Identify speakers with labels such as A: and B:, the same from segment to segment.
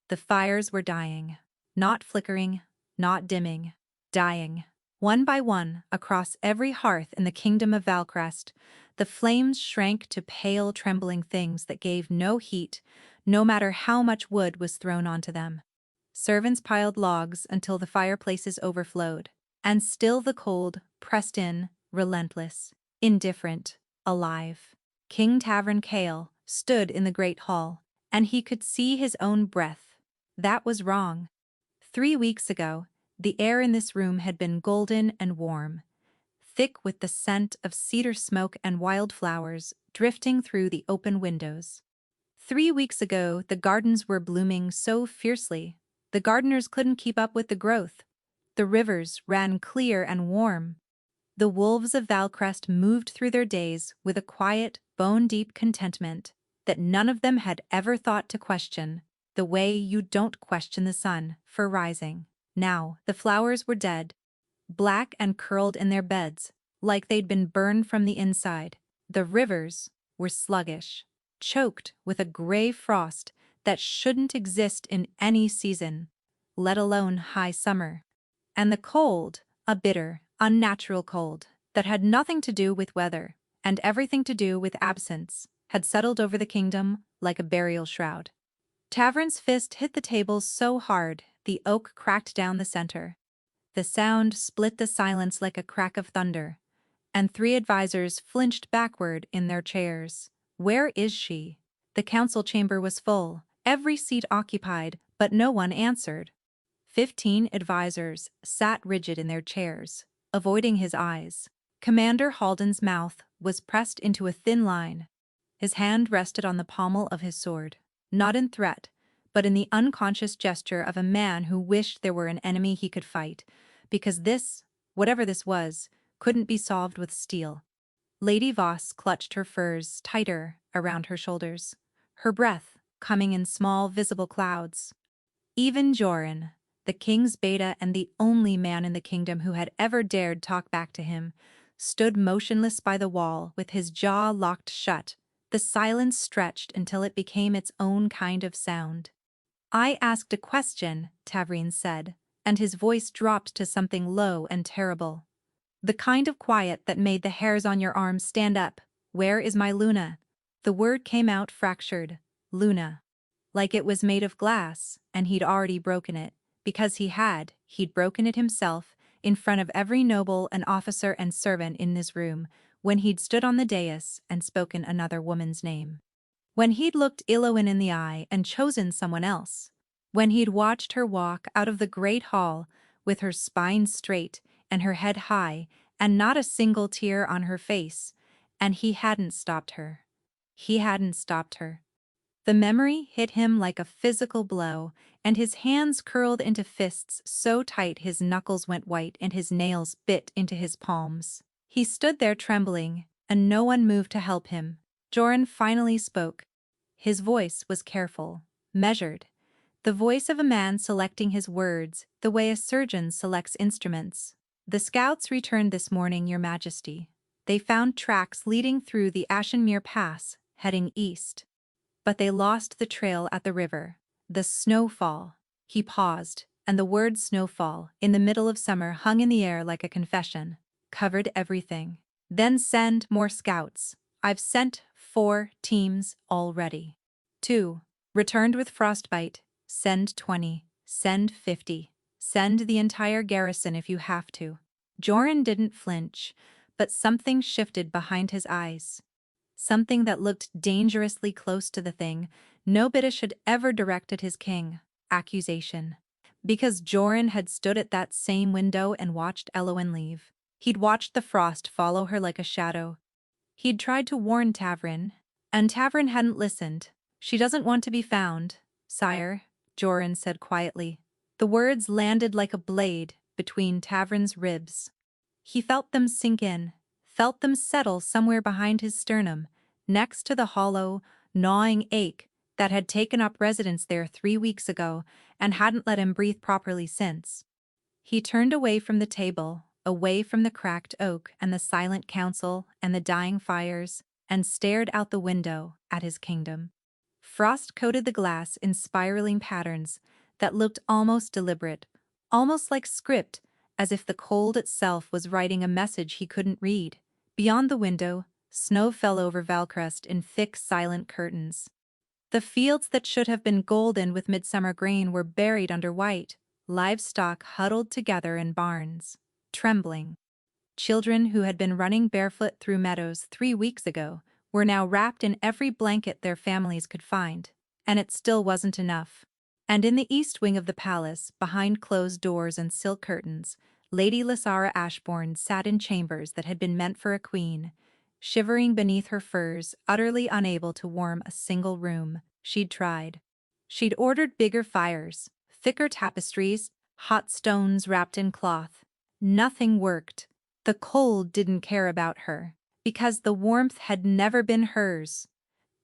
A: The fires were dying. Not flickering, not dimming. Dying. One by one, across every hearth in the kingdom of Valcrest, the flames shrank to pale, trembling things that gave no heat, no matter how much wood was thrown onto them. Servants piled logs until the fireplaces overflowed, and still the cold pressed in, relentless, indifferent, alive. King Tavern Kale stood in the great hall, and he could see his own breath. That was wrong. 3 weeks ago, the air in this room had been golden and warm, thick with the scent of cedar smoke and wildflowers drifting through the open windows. 3 weeks ago, the gardens were blooming so fiercely, the gardeners couldn't keep up with the growth. The rivers ran clear and warm. The wolves of Valcrest moved through their days with a quiet, bone-deep contentment that none of them had ever thought to question, the way you don't question the sun for rising. Now, the flowers were dead, black and curled in their beds, like they'd been burned from the inside. The rivers were sluggish, choked with a gray frost that shouldn't exist in any season, let alone high summer. And the cold, a bitter, unnatural cold, that had nothing to do with weather, and everything to do with absence, had settled over the kingdom like a burial shroud. Tavern's fist hit the table so hard, the oak cracked down the center. The sound split the silence like a crack of thunder, and 3 advisors flinched backward in their chairs. Where is she? The council chamber was full, every seat occupied, but no one answered. 15 advisors sat rigid in their chairs, avoiding his eyes. Commander Halden's mouth was pressed into a thin line. His hand rested on the pommel of his sword, not in threat, but in the unconscious gesture of a man who wished there were an enemy he could fight, because this, whatever this was, couldn't be solved with steel. Lady Voss clutched her furs tighter around her shoulders, her breath coming in small, visible clouds. Even Joran, the king's beta and the only man in the kingdom who had ever dared talk back to him, stood motionless by the wall with his jaw locked shut. The silence stretched until it became its own kind of sound. "I asked a question," Tavrine said, and his voice dropped to something low and terrible. The kind of quiet that made the hairs on your arms stand up. "Where is my Luna?" The word came out fractured. Luna. Like it was made of glass, and he'd already broken it. Because he'd broken it himself, in front of every noble and officer and servant in this room, when he'd stood on the dais and spoken another woman's name. When he'd looked Eloin in the eye and chosen someone else. When he'd watched her walk out of the great hall with her spine straight and her head high and not a single tear on her face, and he hadn't stopped her. He hadn't stopped her. The memory hit him like a physical blow, and his hands curled into fists so tight his knuckles went white and his nails bit into his palms. He stood there trembling, and no one moved to help him. Joran finally spoke. His voice was careful, measured, the voice of a man selecting his words the way a surgeon selects instruments. "The scouts returned this morning, Your Majesty. They found tracks leading through the Ashenmere Pass, heading east. But they lost the trail at the river. The snowfall." He paused, and the word snowfall, in the middle of summer, hung in the air like a confession. "Covered everything. Then send more scouts. I've sent 4 teams already. 2 returned with frostbite. Send 20. Send 50. Send the entire garrison if you have to." Joran didn't flinch, but something shifted behind his eyes. Something that looked dangerously close to the thing no Bitish had ever directed his king: accusation. Because Joran had stood at that same window and watched Eloin leave. He'd watched the frost follow her like a shadow. He'd tried to warn Tavrin, and Tavrin hadn't listened. "She doesn't want to be found, sire," Joran said quietly. The words landed like a blade between Tavrin's ribs. He felt them sink in, felt them settle somewhere behind his sternum, next to the hollow, gnawing ache that had taken up residence there 3 weeks ago and hadn't let him breathe properly since. He turned away from the table, away from the cracked oak and the silent council and the dying fires, and stared out the window at his kingdom. Frost coated the glass in spiraling patterns that looked almost deliberate, almost like script, as if the cold itself was writing a message he couldn't read. Beyond the window, snow fell over Valcrest in thick, silent curtains. The fields that should have been golden with midsummer grain were buried under white, livestock huddled together in barns, trembling. Children who had been running barefoot through meadows 3 weeks ago were now wrapped in every blanket their families could find, and it still wasn't enough. And in the east wing of the palace, behind closed doors and silk curtains, Lady Lysara Ashbourne sat in chambers that had been meant for a queen, shivering beneath her furs, utterly unable to warm a single room. She'd tried. She'd ordered bigger fires, thicker tapestries, hot stones wrapped in cloth. Nothing worked. The cold didn't care about her, because the warmth had never been hers.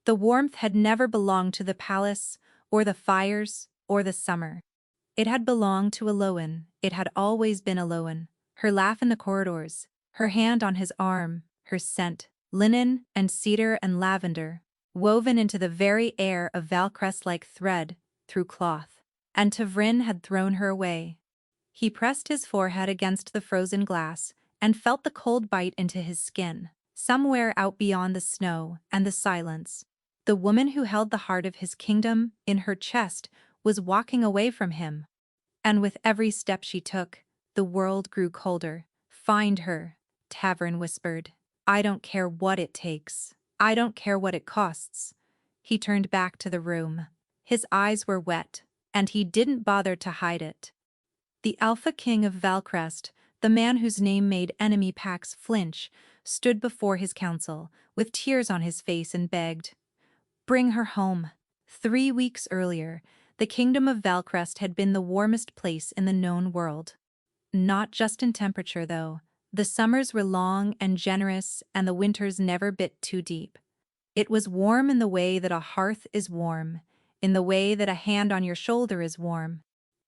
A: The warmth had never belonged to the palace, or the fires, or the summer. It had belonged to Aloan. It had always been Aloan. Her laugh in the corridors, her hand on his arm, her scent, linen and cedar and lavender, woven into the very air of Valcrest like thread, through cloth. And Tavrin had thrown her away. He pressed his forehead against the frozen glass and felt the cold bite into his skin. Somewhere out beyond the snow and the silence, the woman who held the heart of his kingdom in her chest was walking away from him. And with every step she took, the world grew colder. "Find her," Tavern whispered. "I don't care what it takes. I don't care what it costs." He turned back to the room. His eyes were wet, and he didn't bother to hide it. The Alpha King of Valcrest, the man whose name made enemy packs flinch, stood before his council, with tears on his face, and begged, "Bring her home." 3 weeks earlier, the kingdom of Valcrest had been the warmest place in the known world. Not just in temperature, though. The summers were long and generous, and the winters never bit too deep. It was warm in the way that a hearth is warm, in the way that a hand on your shoulder is warm,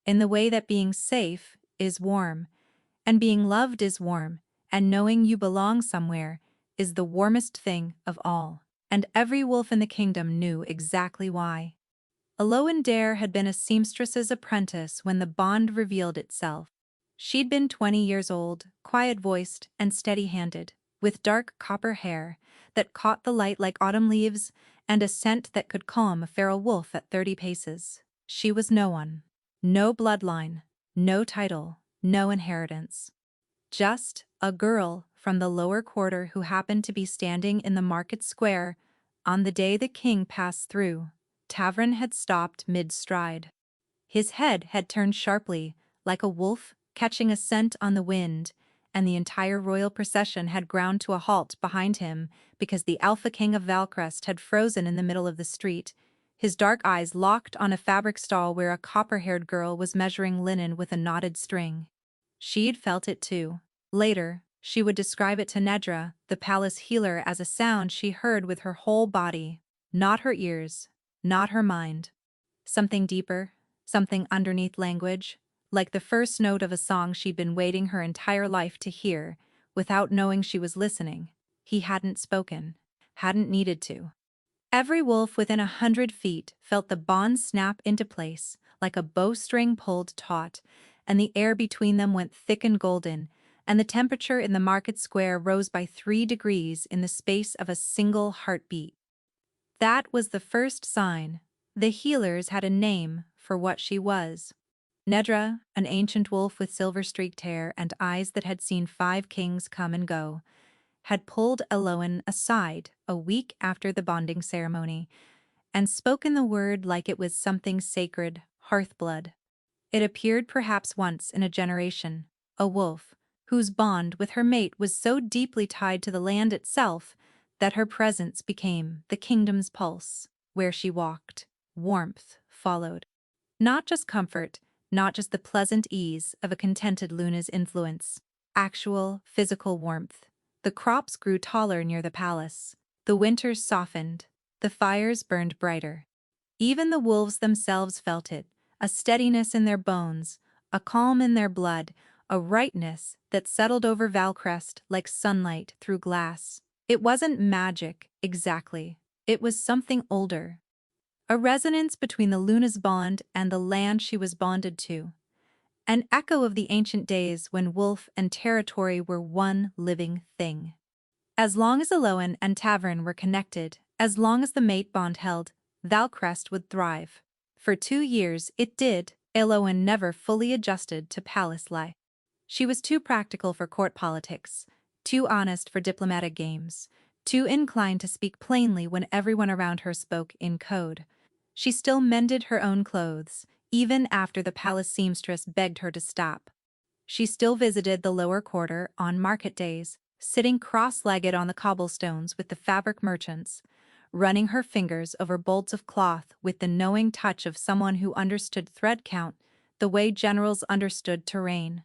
A: in the way that being safe is warm, and being loved is warm, and knowing you belong somewhere is the warmest thing of all. And every wolf in the kingdom knew exactly why. Aloan Dare had been a seamstress's apprentice when the bond revealed itself. She'd been 20 years old, quiet-voiced and steady-handed, with dark copper hair that caught the light like autumn leaves and a scent that could calm a feral wolf at 30 paces. She was no one. No bloodline, no title, no inheritance. Just a girl from the lower quarter who happened to be standing in the market square on the day the king passed through. Tavern had stopped mid-stride. His head had turned sharply, like a wolf catching a scent on the wind, and the entire royal procession had ground to a halt behind him because the Alpha King of Valcrest had frozen in the middle of the street, his dark eyes locked on a fabric stall where a copper-haired girl was measuring linen with a knotted string. She'd felt it too. Later, she would describe it to Nedra, the palace healer, as a sound she heard with her whole body, not her ears, not her mind. Something deeper, something underneath language, like the first note of a song she'd been waiting her entire life to hear, without knowing she was listening. He hadn't spoken, hadn't needed to. Every wolf within 100 feet felt the bond snap into place, like a bowstring pulled taut, and the air between them went thick and golden, and the temperature in the market square rose by 3 degrees in the space of a single heartbeat. That was the first sign. The healers had a name for what she was. Nedra, an ancient wolf with silver-streaked hair and eyes that had seen 5 kings come and go, had pulled Aloan aside a week after the bonding ceremony and spoken the word like it was something sacred, hearthblood. It appeared perhaps once in a generation, a wolf, whose bond with her mate was so deeply tied to the land itself that her presence became the kingdom's pulse. Where she walked, warmth followed. Not just comfort, not just the pleasant ease of a contented Luna's influence. Actual, physical warmth. The crops grew taller near the palace. The winters softened. The fires burned brighter. Even the wolves themselves felt it, a steadiness in their bones, a calm in their blood, a rightness that settled over Valcrest like sunlight through glass. It wasn't magic, exactly. It was something older. a resonance between the Luna's bond and the land she was bonded to, an echo of the ancient days when wolf and territory were one living thing. As long as Eloan and Tavern were connected, as long as the mate bond held, Valcrest would thrive. For 2 years it did. Eloan never fully adjusted to palace life. She was too practical for court politics, too honest for diplomatic games, too inclined to speak plainly when everyone around her spoke in code. She still mended her own clothes, even after the palace seamstress begged her to stop. She still visited the lower quarter on market days, sitting cross-legged on the cobblestones with the fabric merchants, running her fingers over bolts of cloth with the knowing touch of someone who understood thread count the way generals understood terrain.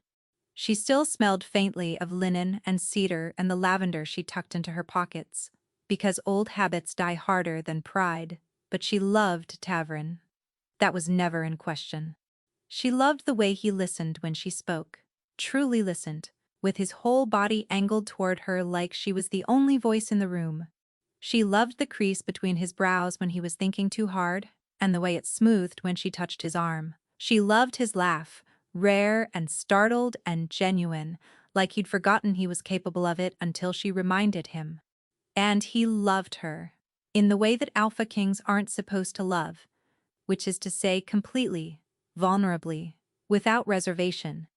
A: She still smelled faintly of linen and cedar and the lavender she tucked into her pockets, because old habits die harder than pride, but she loved Tavern. That was never in question. She loved the way he listened when she spoke, truly listened, with his whole body angled toward her like she was the only voice in the room. She loved the crease between his brows when he was thinking too hard, and the way it smoothed when she touched his arm. She loved his laugh, rare and startled and genuine, like he'd forgotten he was capable of it until she reminded him. And he loved her, in the way that alpha kings aren't supposed to love, which is to say completely, vulnerably, without reservation.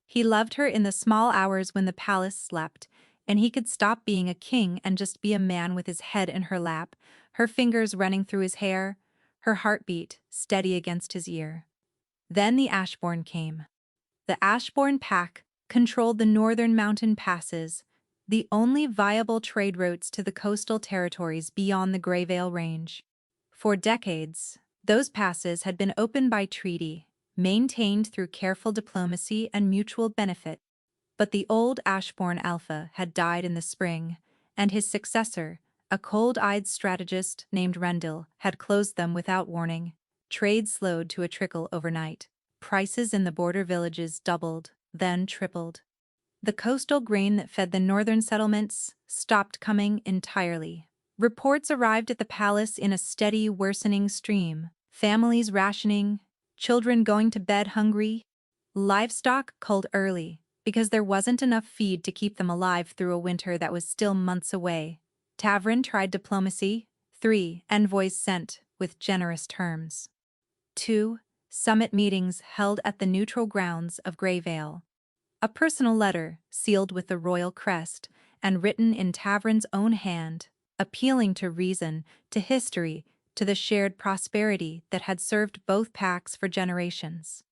A: He loved her in the small hours when the palace slept, and he could stop being a king and just be a man with his head in her lap, her fingers running through his hair, her heartbeat steady against his ear. Then the Ashbourne came. The Ashbourne pack controlled the northern mountain passes, the only viable trade routes to the coastal territories beyond the Greyvale Range. For decades, those passes had been opened by treaty, maintained through careful diplomacy and mutual benefit. But the old Ashbourne Alpha had died in the spring, and his successor, a cold-eyed strategist named Rendell, had closed them without warning. Trade slowed to a trickle overnight. Prices in the border villages doubled, then tripled. The coastal grain that fed the northern settlements stopped coming entirely. Reports arrived at the palace in a steady, worsening stream. Families rationing, children going to bed hungry, livestock culled early because there wasn't enough feed to keep them alive through a winter that was still months away. Tavern tried diplomacy. 3 envoys sent with generous terms. 2 summit meetings held at the neutral grounds of Greyvale. A personal letter, sealed with the royal crest, and written in Tavern's own hand, appealing to reason, to history, to the shared prosperity that had served both packs for generations.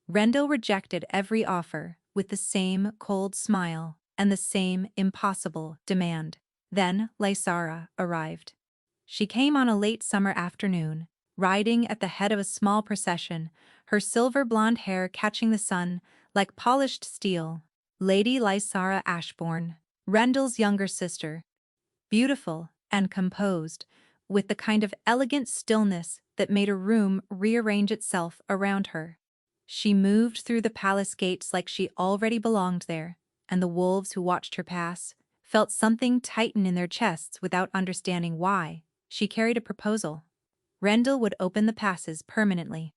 A: Rendell rejected every offer with the same cold smile and the same impossible demand. Then Lysara arrived. She came on a late summer afternoon, riding at the head of a small procession, her silver blonde hair catching the sun like polished steel. Lady Lysara Ashbourne, Rendell's younger sister, beautiful and composed, with the kind of elegant stillness that made a room rearrange itself around her. She moved through the palace gates like she already belonged there, and the wolves who watched her pass felt something tighten in their chests without understanding why. She carried a proposal. Rendell would open the passes permanently.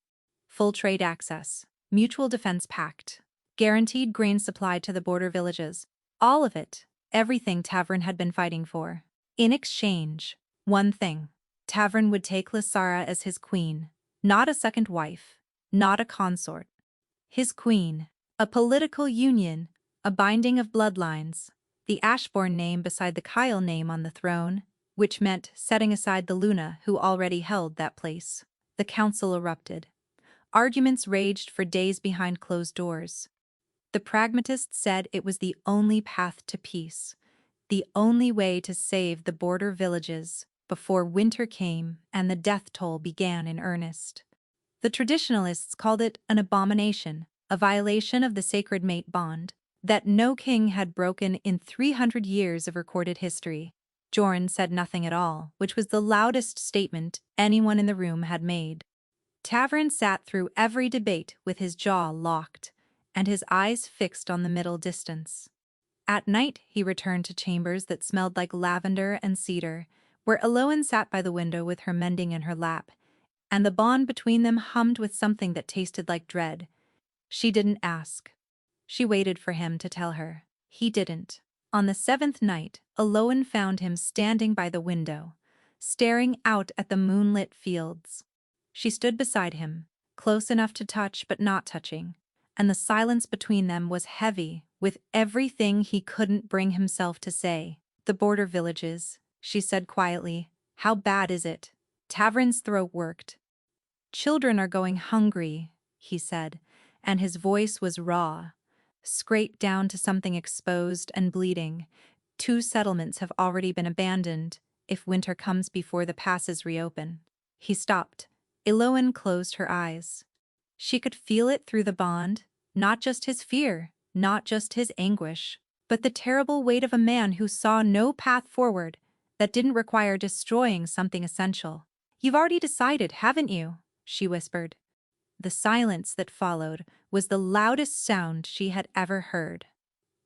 A: Full trade access, mutual defense pact, guaranteed grain supply to the border villages. All of it, everything Tavern had been fighting for. In exchange, one thing. Tavern would take Lysara as his queen, not a second wife, not a consort. His queen, a political union, a binding of bloodlines, the Ashbourne name beside the Kyle name on the throne, which meant setting aside the Luna who already held that place. The council erupted. Arguments raged for days behind closed doors. The pragmatists said it was the only path to peace, the only way to save the border villages before winter came and the death toll began in earnest. The traditionalists called it an abomination, a violation of the sacred mate bond that no king had broken in 300 years of recorded history. Jorn said nothing at all, which was the loudest statement anyone in the room had made. Tavern sat through every debate with his jaw locked and his eyes fixed on the middle distance. At night he returned to chambers that smelled like lavender and cedar, where Eloan sat by the window with her mending in her lap, and the bond between them hummed with something that tasted like dread. She didn't ask. She waited for him to tell her. He didn't. On the seventh night, Eloan found him standing by the window, staring out at the moonlit fields. She stood beside him, close enough to touch but not touching, and the silence between them was heavy with everything he couldn't bring himself to say. "The border villages," she said quietly. "How bad is it?" Tavern's throat worked. "Children are going hungry," he said, and his voice was raw, scraped down to something exposed and bleeding. "2 settlements have already been abandoned if winter comes before the passes reopen." He stopped. Eloan closed her eyes. She could feel it through the bond, not just his fear, not just his anguish, but the terrible weight of a man who saw no path forward that didn't require destroying something essential. "You've already decided, haven't you?" she whispered. The silence that followed was the loudest sound she had ever heard.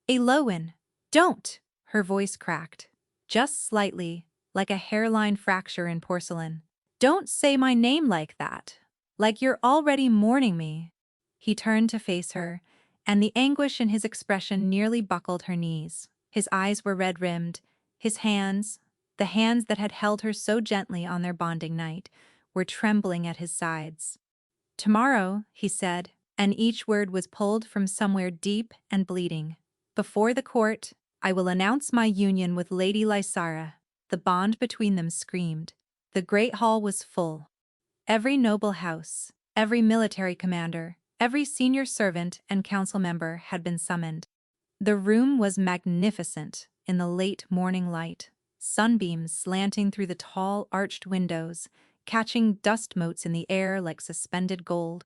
A: "Eloan, don't!" Her voice cracked, just slightly, like a hairline fracture in porcelain. "Don't say my name like that. Like you're already mourning me." He turned to face her, and the anguish in his expression nearly buckled her knees. His eyes were red-rimmed. His hands, the hands that had held her so gently on their bonding night, were trembling at his sides. "Tomorrow," he said, and each word was pulled from somewhere deep and bleeding. "Before the court, I will announce my union with Lady Lysara." The bond between them screamed. The great hall was full. Every noble house, every military commander, every senior servant and council member had been summoned. The room was magnificent in the late morning light, sunbeams slanting through the tall arched windows, catching dust motes in the air like suspended gold.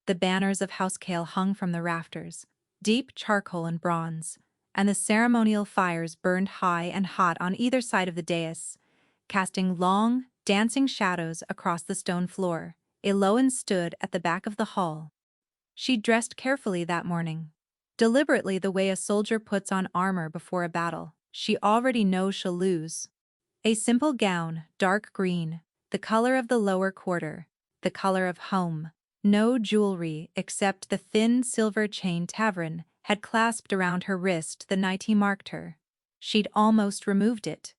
A: The banners of Housekale hung from the rafters, deep charcoal and bronze, and the ceremonial fires burned high and hot on either side of the dais, casting long, dancing shadows across the stone floor. Eloan stood at the back of the hall. She dressed carefully that morning, deliberately the way a soldier puts on armor before a battle. She already knows she'll lose. A simple gown, dark green, the color of the lower quarter, the color of home. No jewelry except the thin silver chain Tavern had clasped around her wrist the night he marked her. She'd almost removed it.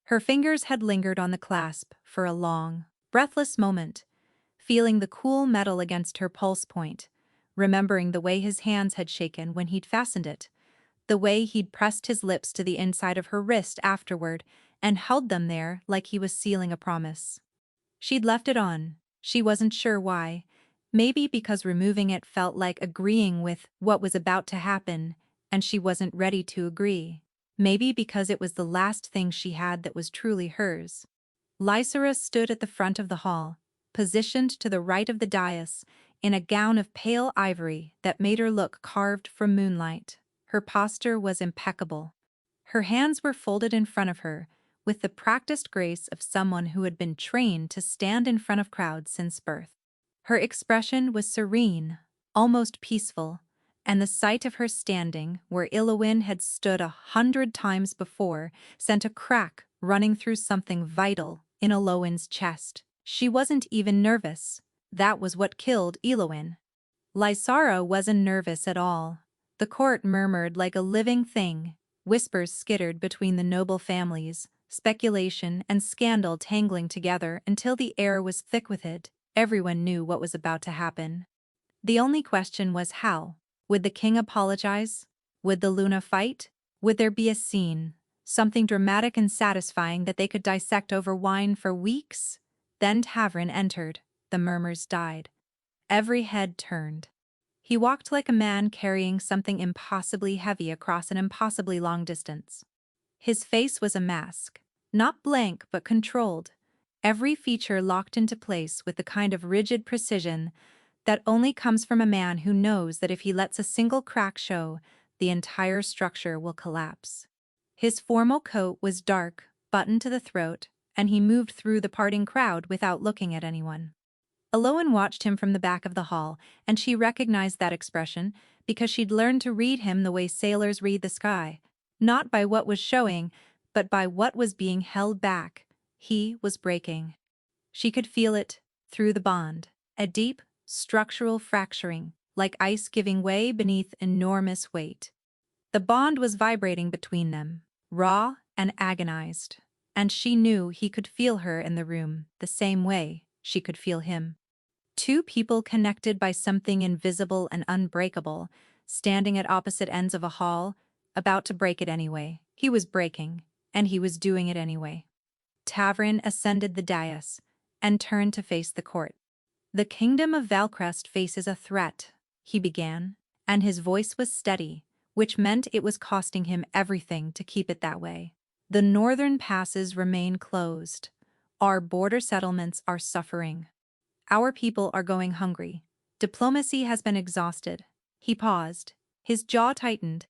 A: Her fingers had lingered on the clasp for a long, breathless moment, feeling the cool metal against her pulse point, remembering the way his hands had shaken when he'd fastened it, the way he'd pressed his lips to the inside of her wrist afterward and held them there like he was sealing a promise. She'd left it on. She wasn't sure why. Maybe because removing it felt like agreeing with what was about to happen, and she wasn't ready to agree. Maybe because it was the last thing she had that was truly hers. Lysara stood at the front of the hall, positioned to the right of the dais, in a gown of pale ivory that made her look carved from moonlight. Her posture was impeccable. Her hands were folded in front of her, with the practiced grace of someone who had been trained to stand in front of crowds since birth. Her expression was serene, almost peaceful, and the sight of her standing where Eloan had stood 100 times before sent a crack running through something vital in Eloan's chest. She wasn't even nervous. That was what killed Eloan. Lysara wasn't nervous at all. The court murmured like a living thing. Whispers skittered between the noble families, speculation and scandal tangling together until the air was thick with it. Everyone knew what was about to happen. The only question was how. Would the king apologize? Would the Luna fight? Would there be a scene, something dramatic and satisfying that they could dissect over wine for weeks? Then Tavern entered. The murmurs died. Every head turned. He walked like a man carrying something impossibly heavy across an impossibly long distance. His face was a mask, not blank but controlled, every feature locked into place with the kind of rigid precision that only comes from a man who knows that if he lets a single crack show, the entire structure will collapse. His formal coat was dark, buttoned to the throat, and he moved through the parting crowd without looking at anyone. Eloan watched him from the back of the hall, and she recognized that expression because she'd learned to read him the way sailors read the sky, not by what was showing, but by what was being held back. He was breaking. She could feel it, through the bond, a deep, structural fracturing, like ice giving way beneath enormous weight. The bond was vibrating between them, raw and agonized, and she knew he could feel her in the room the same way she could feel him. Two people connected by something invisible and unbreakable, standing at opposite ends of a hall, about to break it anyway. He was breaking, and he was doing it anyway. Tavrin ascended the dais and turned to face the court. "The kingdom of Valcrest faces a threat," he began, and his voice was steady, which meant it was costing him everything to keep it that way. "The northern passes remain closed. Our border settlements are suffering. Our people are going hungry. Diplomacy has been exhausted." He paused. His jaw tightened.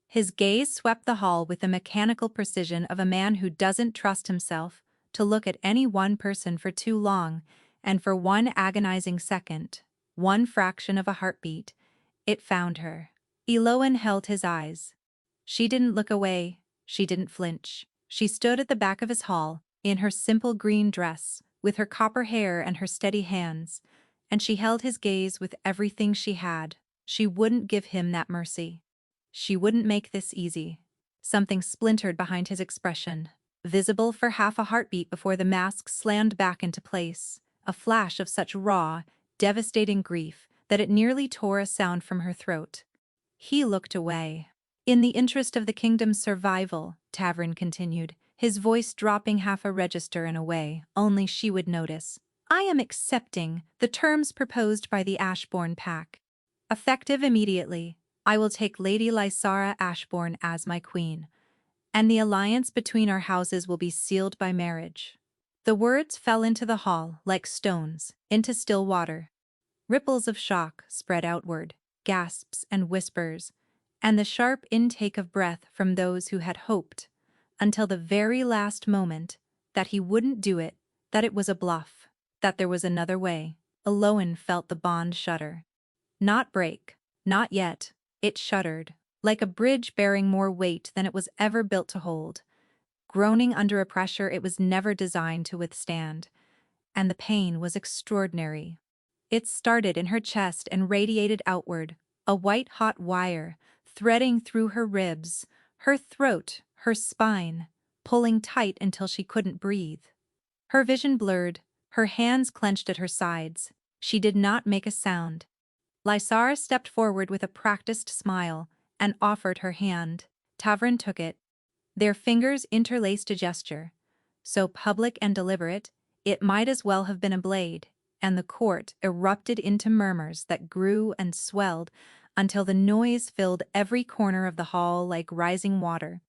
A: His gaze swept the hall with the mechanical precision of a man who doesn't trust himself to look at any one person for too long, and for one agonizing second, one fraction of a heartbeat, it found her. Eloan held his eyes. She didn't look away. She didn't flinch. She stood at the back of his hall, in her simple green dress, with her copper hair and her steady hands, and she held his gaze with everything she had. She wouldn't give him that mercy. She wouldn't make this easy. Something splintered behind his expression, visible for half a heartbeat before the mask slammed back into place, a flash of such raw, devastating grief that it nearly tore a sound from her throat. He looked away. "In the interest of the kingdom's survival," Tavrin continued, his voice dropping half a register in a way only she would notice, "I am accepting the terms proposed by the Ashbourne Pact. Effective immediately, I will take Lady Lysara Ashbourne as my queen, and the alliance between our houses will be sealed by marriage." The words fell into the hall like stones, into still water. Ripples of shock spread outward, gasps and whispers, and the sharp intake of breath from those who had hoped, until the very last moment, that he wouldn't do it, that it was a bluff, that there was another way. Eloan felt the bond shudder. Not break, not yet. It shuddered, like a bridge bearing more weight than it was ever built to hold, groaning under a pressure it was never designed to withstand. And the pain was extraordinary. It started in her chest and radiated outward, a white-hot wire, threading through her ribs, her throat, her spine, pulling tight until she couldn't breathe. Her vision blurred, her hands clenched at her sides. She did not make a sound. Lysara stepped forward with a practiced smile and offered her hand. Tavrin took it. Their fingers interlaced a gesture, so public and deliberate, it might as well have been a blade, and the court erupted into murmurs that grew and swelled until the noise filled every corner of the hall like rising water.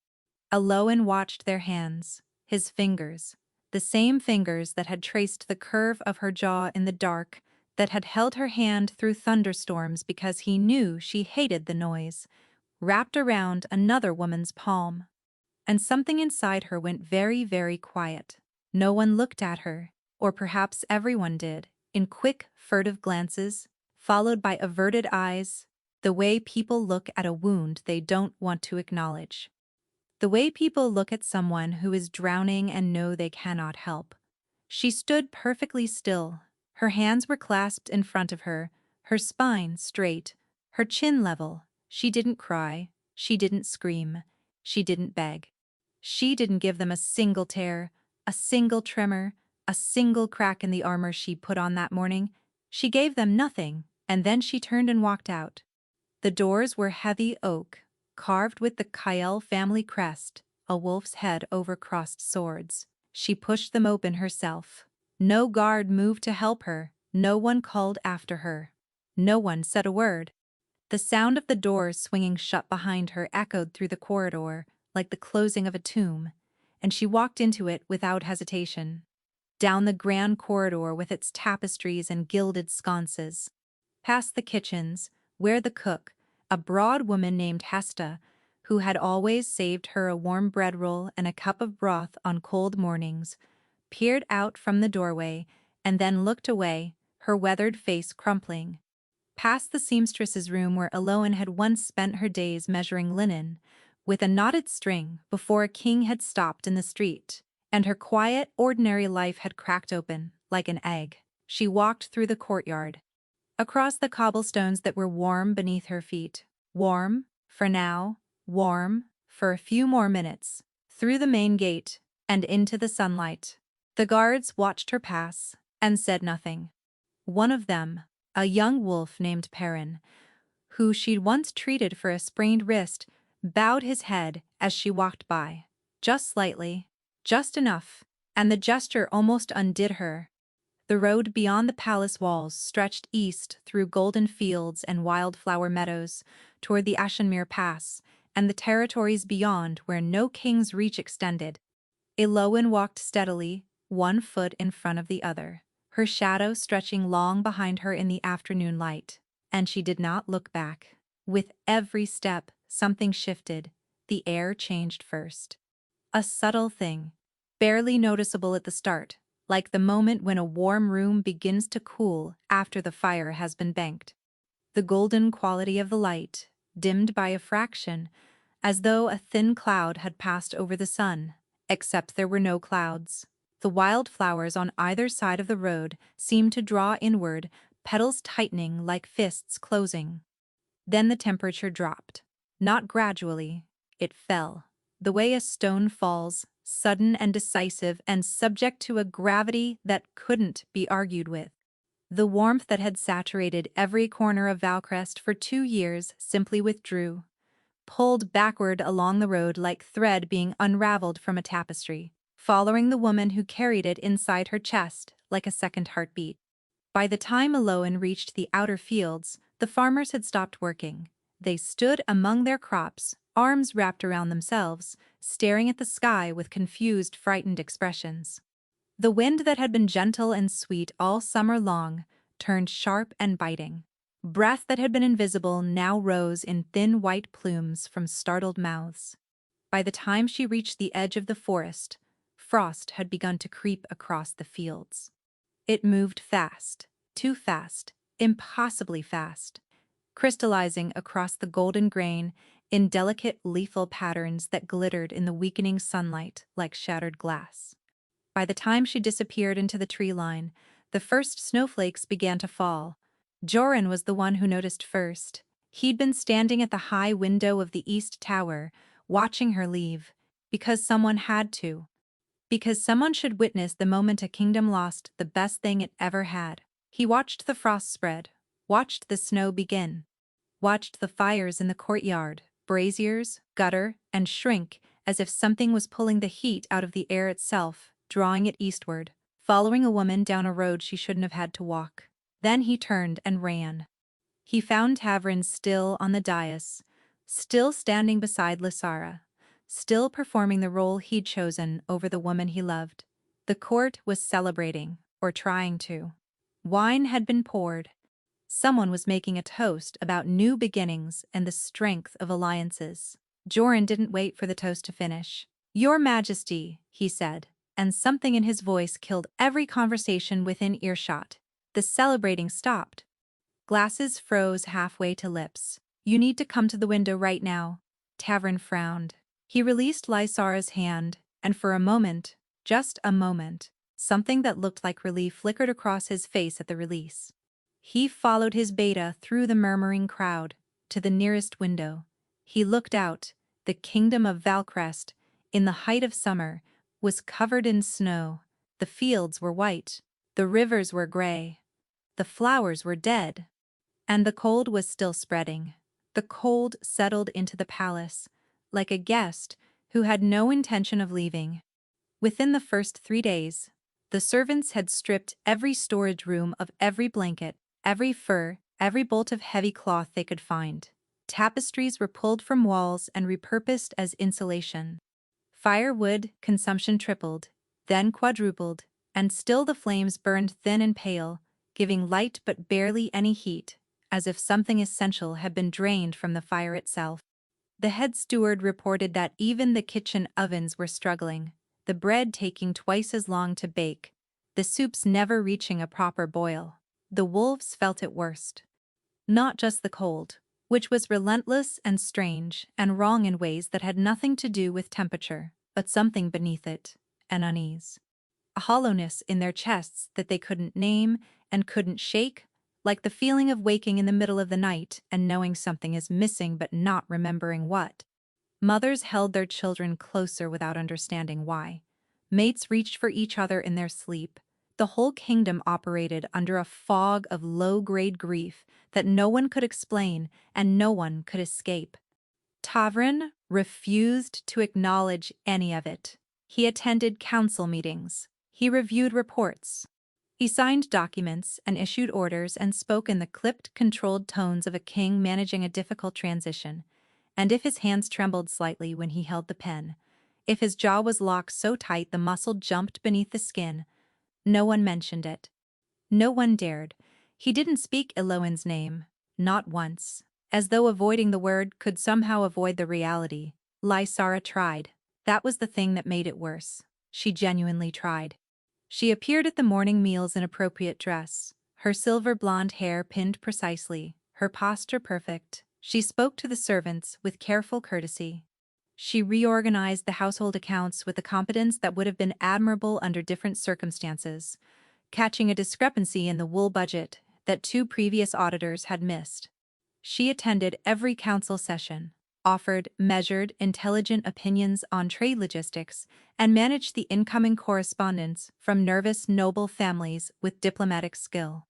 A: Eloan watched their hands, his fingers, the same fingers that had traced the curve of her jaw in the dark, that had held her hand through thunderstorms because he knew she hated the noise, wrapped around another woman's palm. And something inside her went very, very quiet. No one looked at her, or perhaps everyone did, in quick, furtive glances, followed by averted eyes, the way people look at a wound they don't want to acknowledge. The way people look at someone who is drowning and know they cannot help. She stood perfectly still. Her hands were clasped in front of her, her spine straight, her chin level. She didn't cry, she didn't scream, she didn't beg. She didn't give them a single tear, a single tremor, a single crack in the armor she put on that morning. She gave them nothing, and then she turned and walked out. The doors were heavy oak, carved with the Kyle family crest, a wolf's head over crossed swords. She pushed them open herself. No guard moved to help her, no one called after her. No one said a word. The sound of the doors swinging shut behind her echoed through the corridor, like the closing of a tomb, and she walked into it without hesitation. Down the grand corridor with its tapestries and gilded sconces. Past the kitchens, where the cook, a broad woman named Hesta, who had always saved her a warm bread roll and a cup of broth on cold mornings, peered out from the doorway and then looked away, her weathered face crumpling. Past the seamstress's room where Eloan had once spent her days measuring linen, with a knotted string before a king had stopped in the street, and her quiet, ordinary life had cracked open, like an egg. She walked through the courtyard, across the cobblestones that were warm beneath her feet. Warm, for now, warm, for a few more minutes, through the main gate, and into the sunlight. The guards watched her pass, and said nothing. One of them, a young wolf named Perrin, who she'd once treated for a sprained wrist, bowed his head as she walked by. Just slightly, just enough, and the gesture almost undid her. The road beyond the palace walls stretched east through golden fields and wildflower meadows toward the Ashenmere Pass and the territories beyond where no king's reach extended. Elowen walked steadily, one foot in front of the other, her shadow stretching long behind her in the afternoon light, and she did not look back. With every step, something shifted. The air changed first. A subtle thing, barely noticeable at the start, like the moment when a warm room begins to cool after the fire has been banked. The golden quality of the light, dimmed by a fraction, as though a thin cloud had passed over the sun, except there were no clouds. The wildflowers on either side of the road seemed to draw inward, petals tightening like fists closing. Then the temperature dropped. Not gradually, it fell. The way a stone falls, sudden and decisive and subject to a gravity that couldn't be argued with. The warmth that had saturated every corner of Valcrest for 2 years simply withdrew, pulled backward along the road like thread being unraveled from a tapestry, following the woman who carried it inside her chest like a second heartbeat. By the time Elowen reached the outer fields, the farmers had stopped working. They stood among their crops, arms wrapped around themselves, staring at the sky with confused, frightened expressions. The wind that had been gentle and sweet all summer long turned sharp and biting. Breath that had been invisible now rose in thin white plumes from startled mouths. By the time she reached the edge of the forest, frost had begun to creep across the fields. It moved fast, too fast, impossibly fast, crystallizing across the golden grain in delicate lethal patterns that glittered in the weakening sunlight like shattered glass. By the time she disappeared into the tree line, the first snowflakes began to fall. Joran was the one who noticed first. He'd been standing at the high window of the east tower, watching her leave, because someone had to. Because someone should witness the moment a kingdom lost the best thing it ever had. He watched the frost spread, watched the snow begin, watched the fires in the courtyard, braziers, gutter, and shrink as if something was pulling the heat out of the air itself, drawing it eastward, following a woman down a road she shouldn't have had to walk. Then he turned and ran. He found Tavrin still on the dais, still standing beside Lysara, still performing the role he'd chosen over the woman he loved. The court was celebrating, or trying to. Wine had been poured. Someone was making a toast about new beginnings and the strength of alliances. Joran didn't wait for the toast to finish. "Your Majesty," he said, and something in his voice killed every conversation within earshot. The celebrating stopped. Glasses froze halfway to lips. "You need to come to the window right now." Tavrin frowned. He released Lysara's hand, and for a moment, just a moment, something that looked like relief flickered across his face at the release. He followed his beta through the murmuring crowd, to the nearest window. He looked out. The kingdom of Valcrest, in the height of summer, was covered in snow. The fields were white. The rivers were gray. The flowers were dead. And the cold was still spreading. The cold settled into the palace, like a guest who had no intention of leaving. Within the first 3 days, the servants had stripped every storage room of every blanket, every fur, every bolt of heavy cloth they could find. Tapestries were pulled from walls and repurposed as insulation. Firewood consumption tripled, then quadrupled, and still the flames burned thin and pale, giving light but barely any heat, as if something essential had been drained from the fire itself. The head steward reported that even the kitchen ovens were struggling, the bread taking twice as long to bake, the soups never reaching a proper boil. The wolves felt it worst. Not just the cold, which was relentless and strange and wrong in ways that had nothing to do with temperature, but something beneath it, an unease. a hollowness in their chests that they couldn't name and couldn't shake, like the feeling of waking in the middle of the night and knowing something is missing but not remembering what. Mothers held their children closer without understanding why. Mates reached for each other in their sleep. The whole kingdom operated under a fog of low-grade grief that no one could explain and no one could escape. Tavrin refused to acknowledge any of it. He attended council meetings. He reviewed reports. He signed documents and issued orders and spoke in the clipped, controlled tones of a king managing a difficult transition. And if his hands trembled slightly when he held the pen, if his jaw was locked so tight the muscle jumped beneath the skin, no one mentioned it. No one dared. He didn't speak Eloin's name, not once. As though avoiding the word could somehow avoid the reality. Lysara tried. That was the thing that made it worse. She genuinely tried. She appeared at the morning meals in appropriate dress, her silver blonde hair pinned precisely, her posture perfect. She spoke to the servants with careful courtesy. She reorganized the household accounts with a competence that would have been admirable under different circumstances, catching a discrepancy in the wool budget that 2 previous auditors had missed. She attended every council session, offered measured, intelligent opinions on trade logistics, and managed the incoming correspondence from nervous, noble families with diplomatic skill.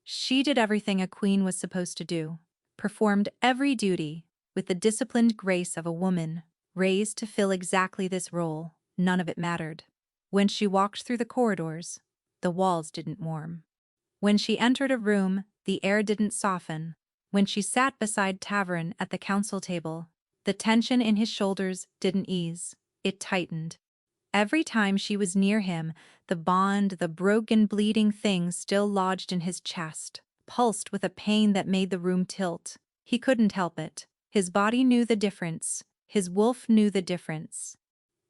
A: She did everything a queen was supposed to do, performed every duty with the disciplined grace of a woman raised to fill exactly this role. None of it mattered. When she walked through the corridors, the walls didn't warm. When she entered a room, the air didn't soften. When she sat beside Tavern at the council table, the tension in his shoulders didn't ease, it tightened. Every time she was near him, the bond, the broken, bleeding thing still lodged in his chest, pulsed with a pain that made the room tilt. He couldn't help it. His body knew the difference. His wolf knew the difference.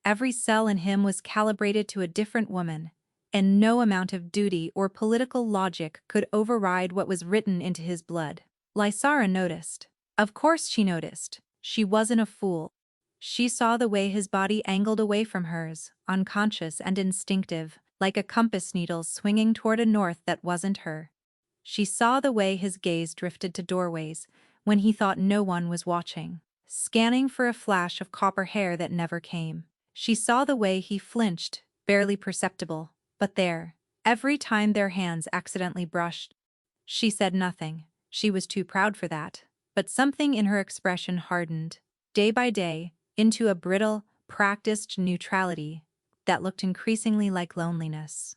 A: Every cell in him was calibrated to a different woman, and no amount of duty or political logic could override what was written into his blood. Lysara noticed. Of course she noticed. She wasn't a fool. She saw the way his body angled away from hers, unconscious and instinctive, like a compass needle swinging toward a north that wasn't her. She saw the way his gaze drifted to doorways when he thought no one was watching, scanning for a flash of copper hair that never came. She saw the way he flinched, barely perceptible, but there, every time their hands accidentally brushed. She said nothing. She was too proud for that. But something in her expression hardened, day by day, into a brittle, practiced neutrality that looked increasingly like loneliness.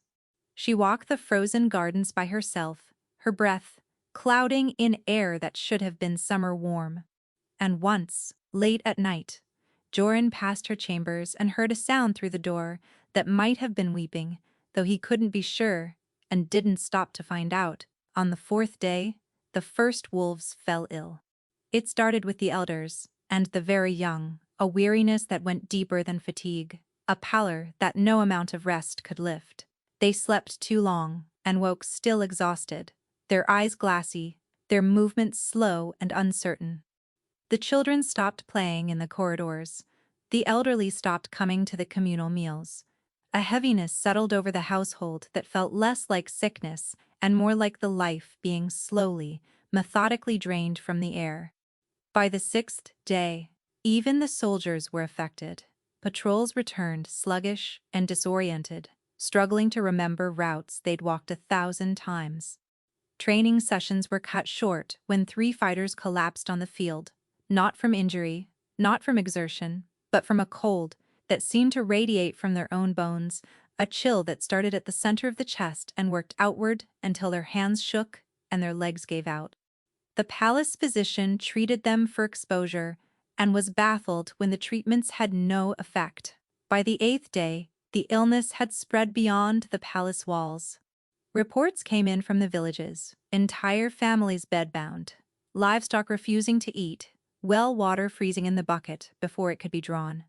A: She walked the frozen gardens by herself, her breath clouding in air that should have been summer warm. And once, late at night, Joran passed her chambers and heard a sound through the door that might have been weeping, though he couldn't be sure and didn't stop to find out. On the 4th day, the first wolves fell ill. It started with the elders, and the very young, a weariness that went deeper than fatigue, a pallor that no amount of rest could lift. They slept too long, and woke still exhausted, their eyes glassy, their movements slow and uncertain. The children stopped playing in the corridors. The elderly stopped coming to the communal meals. A heaviness settled over the household that felt less like sickness and more like the life being slowly, methodically drained from the air. By the 6th day, even the soldiers were affected. Patrols returned sluggish and disoriented, struggling to remember routes they'd walked 1,000 times. Training sessions were cut short when 3 fighters collapsed on the field, not from injury, not from exertion, but from a cold that seemed to radiate from their own bones, a chill that started at the center of the chest and worked outward until their hands shook and their legs gave out. The palace physician treated them for exposure and was baffled when the treatments had no effect. By the 8th day, the illness had spread beyond the palace walls. Reports came in from the villages, entire families bedbound, livestock refusing to eat, well water freezing in the bucket before it could be drawn.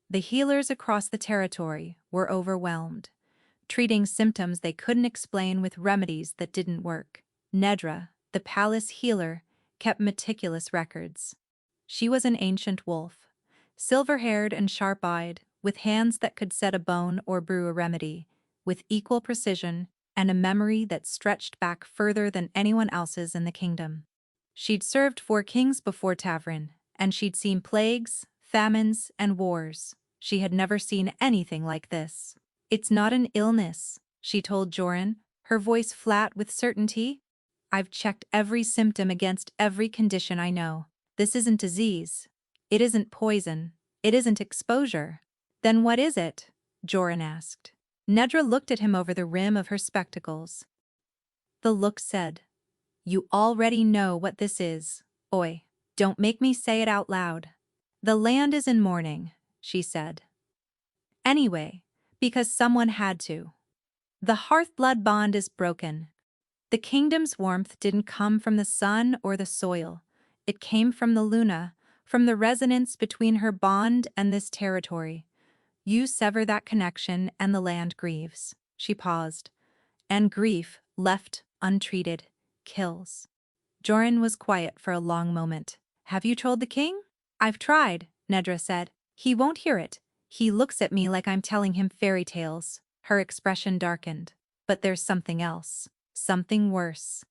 A: The healers across the territory were overwhelmed, treating symptoms they couldn't explain with remedies that didn't work. Nedra, the palace healer, kept meticulous records. She was an ancient wolf, silver-haired and sharp-eyed, with hands that could set a bone or brew a remedy. with equal precision and a memory that stretched back further than anyone else's in the kingdom. She'd served 4 kings before Tavrin, and she'd seen plagues, famines, and wars. She had never seen anything like this. "It's not an illness," she told Joran, her voice flat with certainty. "I've checked every symptom against every condition I know. This isn't disease. It isn't poison. It isn't exposure." "Then what is it?" Joran asked. Nedra looked at him over the rim of her spectacles. The look said, "You already know what this is. Oi, don't make me say it out loud." "The land is in mourning," she said. "Anyway, because someone had to. The hearth-blood bond is broken. The kingdom's warmth didn't come from the sun or the soil. It came from the Luna, from the resonance between her bond and this territory. You sever that connection and the land grieves." She paused. "And grief, left untreated, kills." Joran was quiet for a long moment. "Have you told the king?" "I've tried," Nedra said. "He won't hear it. He looks at me like I'm telling him fairy tales." Her expression darkened. "But there's something else. Something worse.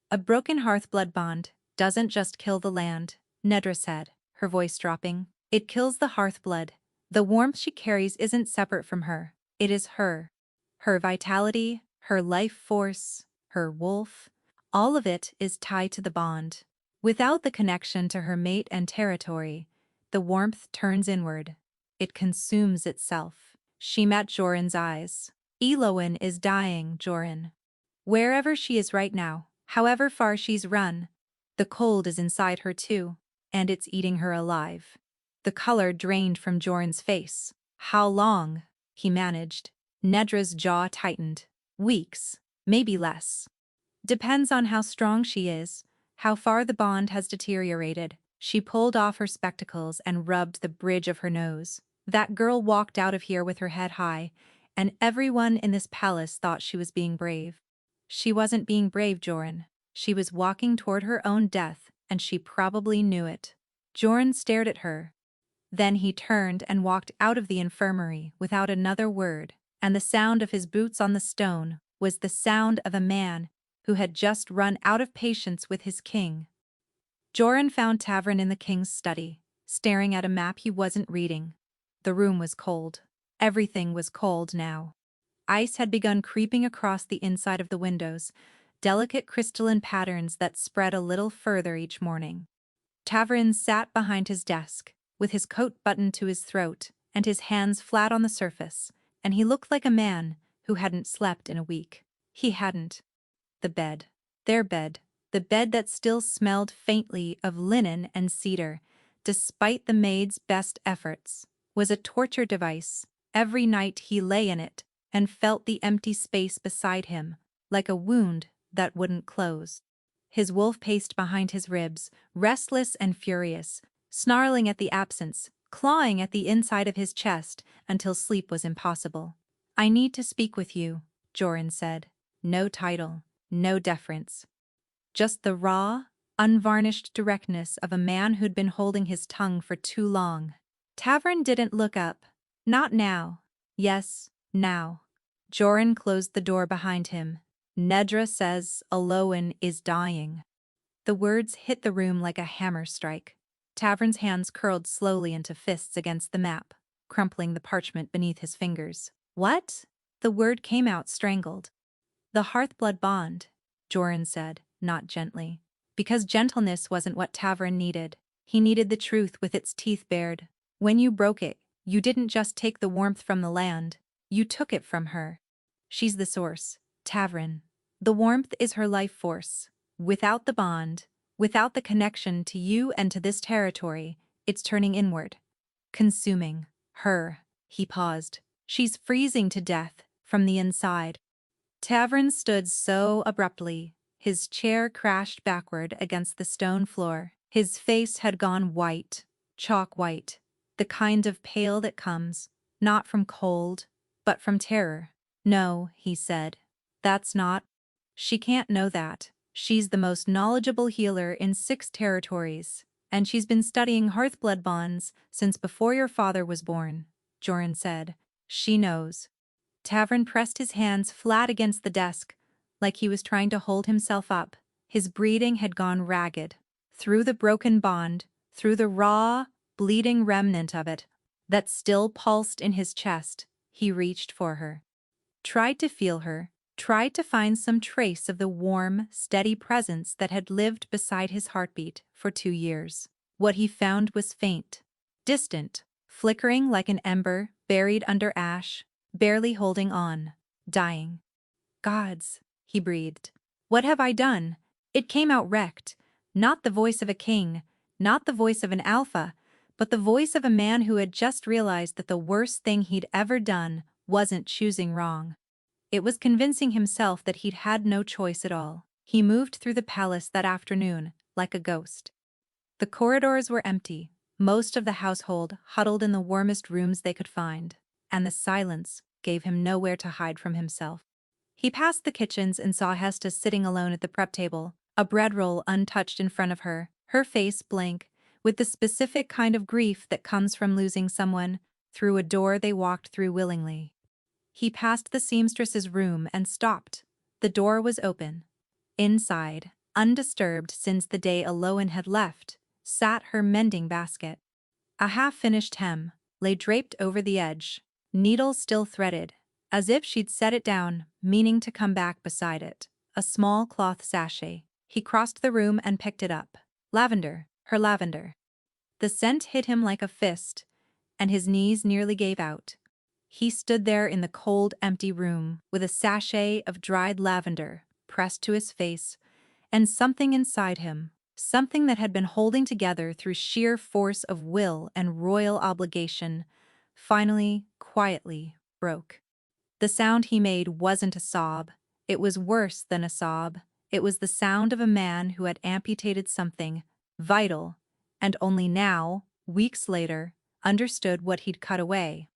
A: A broken hearth-blood bond doesn't just kill the land," Nedra said, her voice dropping. "It kills the hearth-blood. The warmth she carries isn't separate from her. It is her. Her vitality, her life force, her wolf, all of it is tied to the bond. Without the connection to her mate and territory, the warmth turns inward. It consumes itself." She met Joran's eyes. "Eloin is dying, Joran. Wherever she is right now, however far she's run, the cold is inside her too, and it's eating her alive." The color drained from Joran's face. "How long?" he managed. Nedra's jaw tightened. "Weeks, maybe less. Depends on how strong she is, how far the bond has deteriorated." She pulled off her spectacles and rubbed the bridge of her nose. "That girl walked out of here with her head high, and everyone in this palace thought she was being brave. She wasn't being brave, Joran. She was walking toward her own death, and she probably knew it." Joran stared at her. Then he turned and walked out of the infirmary without another word, and the sound of his boots on the stone was the sound of a man who had just run out of patience with his king. Joran found Tavrin in the king's study, staring at a map he wasn't reading. The room was cold. Everything was cold now. Ice had begun creeping across the inside of the windows, delicate crystalline patterns that spread a little further each morning. Tavrin sat behind his desk, with his coat buttoned to his throat and his hands flat on the surface, and he looked like a man who hadn't slept in a week. He hadn't. The bed. Their bed. The bed that still smelled faintly of linen and cedar, despite the maid's best efforts, was a torture device. Every night he lay in it and felt the empty space beside him, like a wound that wouldn't close. His wolf paced behind his ribs, restless and furious, snarling at the absence, clawing at the inside of his chest until sleep was impossible. "I need to speak with you," Joran said. No title, no deference. Just the raw, unvarnished directness of a man who'd been holding his tongue for too long. Tavrin didn't look up. Not now. Yes, now. Joran closed the door behind him. "Nedra says Eloin is dying." The words hit the room like a hammer strike. Tavrin's hands curled slowly into fists against the map, crumpling the parchment beneath his fingers. "What?" The word came out strangled. "The hearth-blood bond," Joran said, not gently. Because gentleness wasn't what Tavrin needed. He needed the truth with its teeth bared. "When you broke it, you didn't just take the warmth from the land. You took it from her. She's the source, Tavrin. The warmth is her life force. Without the bond, without the connection to you and to this territory, it's turning inward. Consuming her." He paused. "She's freezing to death from the inside." Tavrin stood so abruptly, his chair crashed backward against the stone floor. His face had gone white, chalk white, the kind of pale that comes, not from cold, but from terror. "No," he said. "That's not. She can't know that. She's the most knowledgeable healer in 6 territories, and she's been studying hearth-blood bonds since before your father was born," Joran said. "She knows." Tavern pressed his hands flat against the desk, like he was trying to hold himself up. His breathing had gone ragged. Through the broken bond, through the raw, bleeding remnant of it that still pulsed in his chest, he reached for her. Tried to feel her, tried to find some trace of the warm, steady presence that had lived beside his heartbeat for 2 years. What he found was faint, distant, flickering like an ember buried under ash, barely holding on, dying. Gods, he breathed. What have I done? It came out wrecked. Not the voice of a king, not the voice of an alpha, but the voice of a man who had just realized that the worst thing he'd ever done wasn't choosing wrong. It was convincing himself that he'd had no choice at all. He moved through the palace that afternoon, like a ghost. The corridors were empty, most of the household huddled in the warmest rooms they could find, and the silence gave him nowhere to hide from himself. He passed the kitchens and saw Hesta sitting alone at the prep table, a bread roll untouched in front of her, her face blank, with the specific kind of grief that comes from losing someone through a door they walked through willingly. He passed the seamstress's room and stopped. The door was open. Inside, undisturbed since the day Aloan had left, sat her mending basket. A half-finished hem lay draped over the edge, needles still threaded, as if she'd set it down, meaning to come back beside it. A small cloth sachet. He crossed the room and picked it up. Lavender, her lavender. The scent hit him like a fist, and his knees nearly gave out. He stood there in the cold, empty room, with a sachet of dried lavender pressed to his face, and something inside him, something that had been holding together through sheer force of will and royal obligation, finally, quietly, broke. The sound he made wasn't a sob. It was worse than a sob. It was the sound of a man who had amputated something vital, and only now, weeks later, understood what he'd cut away.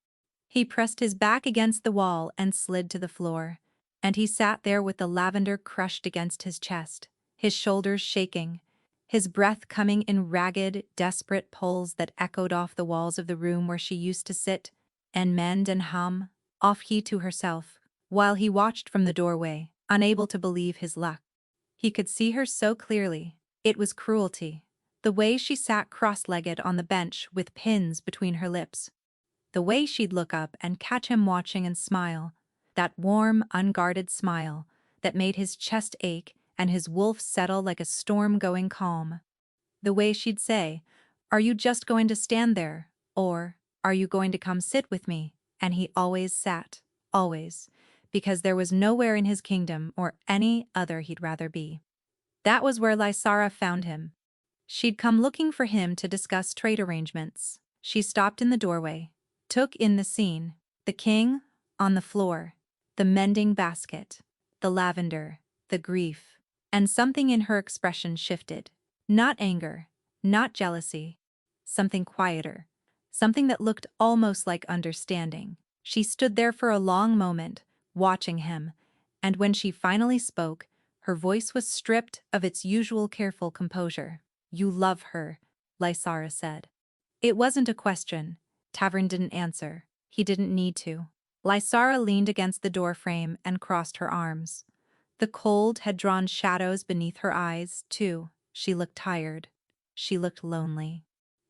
A: He pressed his back against the wall and slid to the floor, and he sat there with the lavender crushed against his chest, his shoulders shaking, his breath coming in ragged, desperate pulls that echoed off the walls of the room where she used to sit and mend and hum, off he to herself, while he watched from the doorway, unable to believe his luck. He could see her so clearly. It was cruelty. The way she sat cross-legged on the bench with pins between her lips. The way she'd look up and catch him watching and smile, that warm, unguarded smile that made his chest ache and his wolf settle like a storm-going calm. The way she'd say, "Are you just going to stand there?" or, "Are you going to come sit with me?" And he always sat, always, because there was nowhere in his kingdom or any other he'd rather be. That was where Lysara found him. She'd come looking for him to discuss trade arrangements. She stopped in the doorway, took in the scene, the king, on the floor, the mending basket, the lavender, the grief, and something in her expression shifted. Not anger, not jealousy, something quieter, something that looked almost like understanding. She stood there for a long moment, watching him, and when she finally spoke, her voice was stripped of its usual careful composure. "You love her," Lysara said. It wasn't a question. Tavern didn't answer. He didn't need to. Lysara leaned against the doorframe and crossed her arms. The cold had drawn shadows beneath her eyes, too. She looked tired. She looked lonely.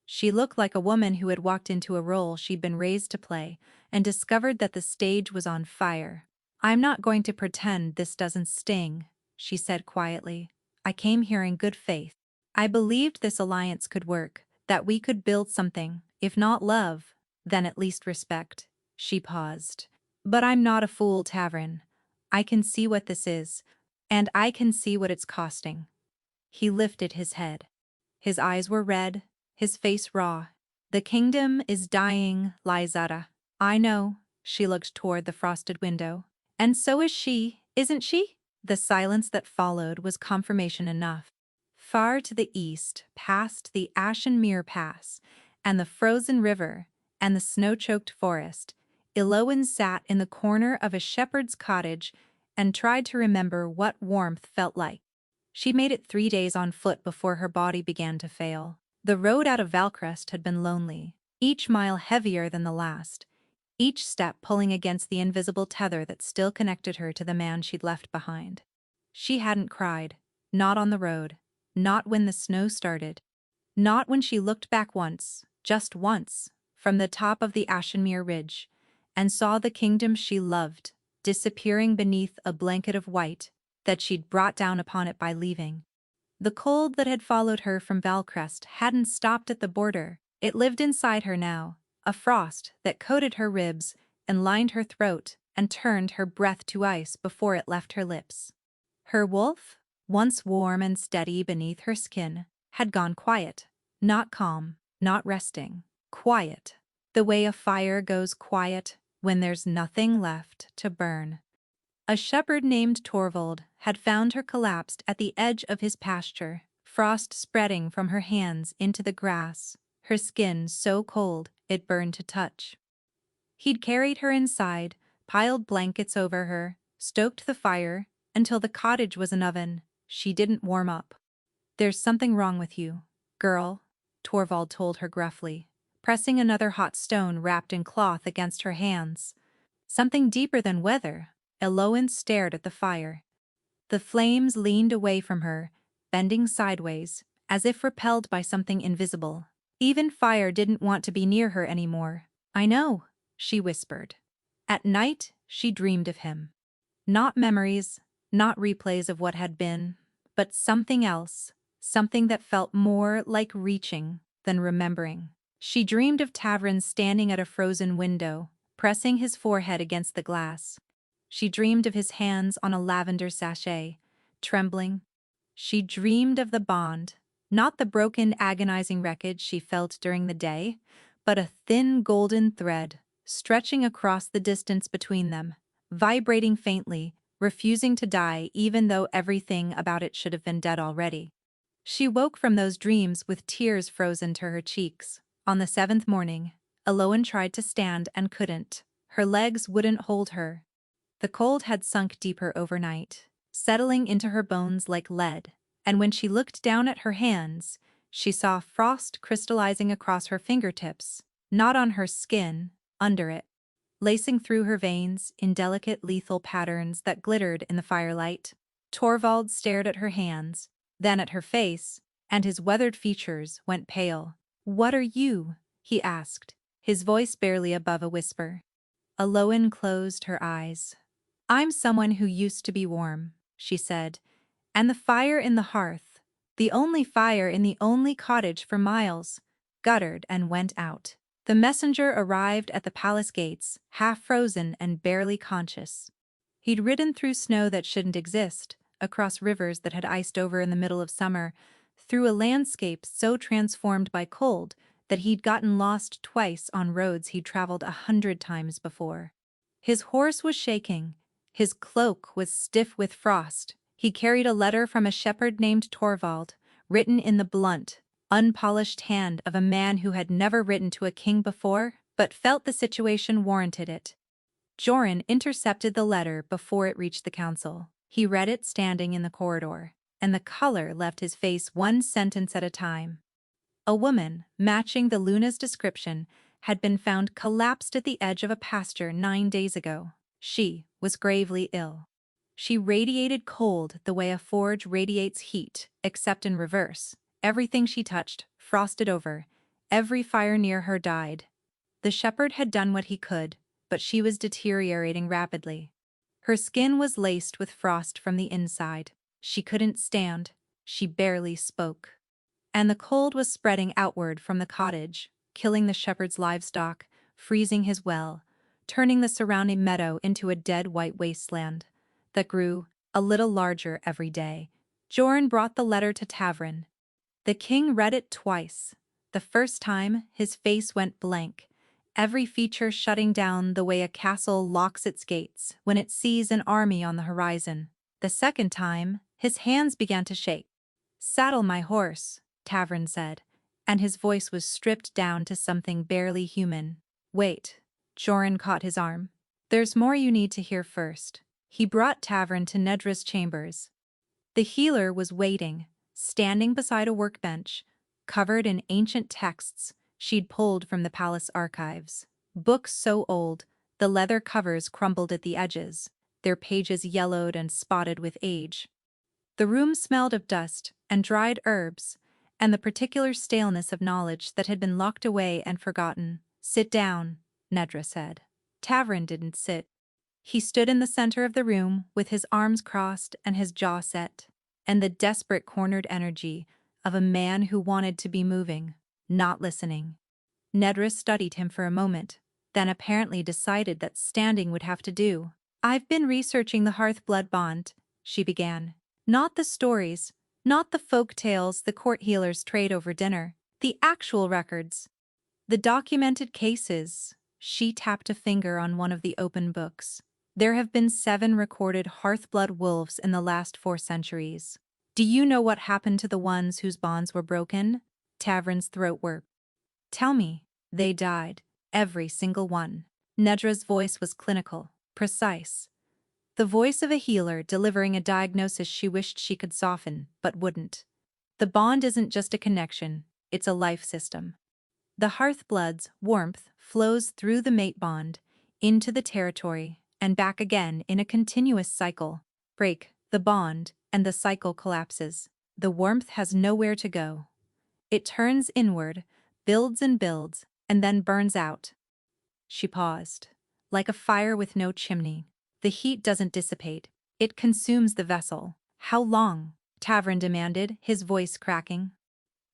A: She looked like a woman who had walked into a role she'd been raised to play and discovered that the stage was on fire. "I'm not going to pretend this doesn't sting," she said quietly. "I came here in good faith. I believed this alliance could work, that we could build something, if not love, then at least respect." She paused. "But I'm not a fool, Tavern. I can see what this is, and I can see what it's costing." He lifted his head. His eyes were red, his face raw. "The kingdom is dying, Lysara. I know." She looked toward the frosted window. "And so is she, isn't she?" The silence that followed was confirmation enough. Far to the east, past the Ashen Mere Pass, and the frozen river, and the snow-choked forest, Eloan sat in the corner of a shepherd's cottage and tried to remember what warmth felt like. She made it 3 days on foot before her body began to fail. The road out of Valcrest had been lonely, each mile heavier than the last, each step pulling against the invisible tether that still connected her to the man she'd left behind. She hadn't cried, not on the road, not when the snow started, not when she looked back once, just once, from the top of the Ashenmere Ridge, and saw the kingdom she loved disappearing beneath a blanket of white that she'd brought down upon it by leaving. The cold that had followed her from Valcrest hadn't stopped at the border. It lived inside her now, a frost that coated her ribs and lined her throat and turned her breath to ice before it left her lips. Her wolf, once warm and steady beneath her skin, had gone quiet, not calm, not resting, quiet, the way a fire goes quiet when there's nothing left to burn. A shepherd named Torvald had found her collapsed at the edge of his pasture, frost spreading from her hands into the grass, her skin so cold it burned to touch. He'd carried her inside, piled blankets over her, stoked the fire, until the cottage was an oven. She didn't warm up. "There's something wrong with you, girl," Torvald told her gruffly, pressing another hot stone wrapped in cloth against her hands. "Something deeper than weather." Eloin stared at the fire. The flames leaned away from her, bending sideways, as if repelled by something invisible. Even fire didn't want to be near her anymore. "I know," she whispered. At night, she dreamed of him. Not memories, not replays of what had been, but something else, something that felt more like reaching than remembering. She dreamed of Tavrin standing at a frozen window, pressing his forehead against the glass. She dreamed of his hands on a lavender sachet, trembling. She dreamed of the bond, not the broken, agonizing wreckage she felt during the day, but a thin golden thread, stretching across the distance between them, vibrating faintly, refusing to die even though everything about it should have been dead already. She woke from those dreams with tears frozen to her cheeks. On the 7th morning, Eloin tried to stand and couldn't. Her legs wouldn't hold her. The cold had sunk deeper overnight, settling into her bones like lead, and when she looked down at her hands, she saw frost crystallizing across her fingertips, not on her skin, under it, lacing through her veins in delicate lethal patterns that glittered in the firelight. Torvald stared at her hands, then at her face, and his weathered features went pale. "What are you?" he asked, his voice barely above a whisper. Eloin closed her eyes. "I'm someone who used to be warm," she said, "and the fire in the hearth, the only fire in the only cottage for miles, guttered and went out." The messenger arrived at the palace gates, half frozen and barely conscious. He'd ridden through snow that shouldn't exist, across rivers that had iced over in the middle of summer, through a landscape so transformed by cold that he'd gotten lost twice on roads he'd traveled 100 times before. His horse was shaking. His cloak was stiff with frost. He carried a letter from a shepherd named Torvald, written in the blunt, unpolished hand of a man who had never written to a king before, but felt the situation warranted it. Joran intercepted the letter before it reached the council. He read it standing in the corridor, and the color left his face one sentence at a time. A woman, matching the Luna's description, had been found collapsed at the edge of a pasture 9 days ago. She was gravely ill. She radiated cold the way a forge radiates heat, except in reverse. Everything she touched frosted over. Every fire near her died. The shepherd had done what he could, but she was deteriorating rapidly. Her skin was laced with frost from the inside. She couldn't stand. She barely spoke. And the cold was spreading outward from the cottage, killing the shepherd's livestock, freezing his well, turning the surrounding meadow into a dead white wasteland that grew a little larger every day. Joran brought the letter to Tavrin. The king read it twice. The first time, his face went blank, every feature shutting down the way a castle locks its gates when it sees an army on the horizon. The second time, his hands began to shake. "Saddle my horse," Tavrin said, and his voice was stripped down to something barely human. "Wait." Joran caught his arm. "There's more you need to hear first." He brought Tavrin to Nedra's chambers. The healer was waiting, standing beside a workbench, covered in ancient texts she'd pulled from the palace archives. Books so old, The leather covers crumbled at the edges, their pages yellowed and spotted with age. The room smelled of dust and dried herbs, and the particular staleness of knowledge that had been locked away and forgotten. "Sit down," Nedra said. Tavern didn't sit. He stood in the center of the room with his arms crossed and his jaw set, and the desperate cornered energy of a man who wanted to be moving, not listening. Nedra studied him for a moment, then apparently decided that standing would have to do. "I've been researching the Hearth-blood bond," she began. "Not the stories, not the folk tales the court healers trade over dinner, the actual records. The documented cases." She tapped a finger on one of the open books. "There have been 7 recorded Hearth-blood wolves in the last 4 centuries. Do you know what happened to the ones whose bonds were broken?" Tavern's throat worked. "Tell me." "They died. Every single one." Nedra's voice was clinical, precise. The voice of a healer delivering a diagnosis she wished she could soften, but wouldn't. "The bond isn't just a connection, it's a life system. The Hearth-blood's warmth flows through the mate bond, into the territory, and back again in a continuous cycle. Break the bond, and the cycle collapses. The warmth has nowhere to go. It turns inward, builds, and then burns out." She paused. "Like a fire with no chimney. The heat doesn't dissipate, it consumes the vessel." "How long?" Tavern demanded, his voice cracking.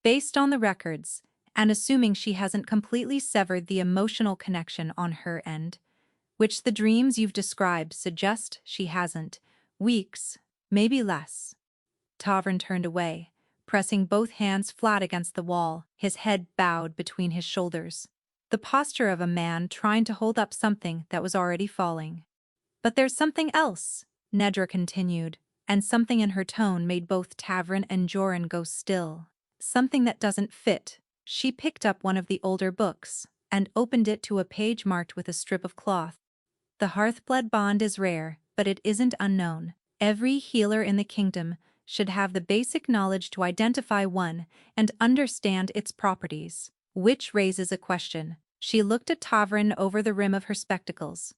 A: "Based on the records, and assuming she hasn't completely severed the emotional connection on her end, which the dreams you've described suggest she hasn't, weeks, maybe less." Tavern turned away, pressing both hands flat against the wall, his head bowed between his shoulders. The posture of a man trying to hold up something that was already falling. "But there's something else," Nedra continued, and something in her tone made both Tavern and Joran go still. "Something that doesn't fit." She picked up one of the older books and opened it to a page marked with a strip of cloth. "The Hearth-blood bond is rare, but it isn't unknown. Every healer in the kingdom should have the basic knowledge to identify one and understand its properties." Which raises a question. She looked at Tavern over the rim of her spectacles.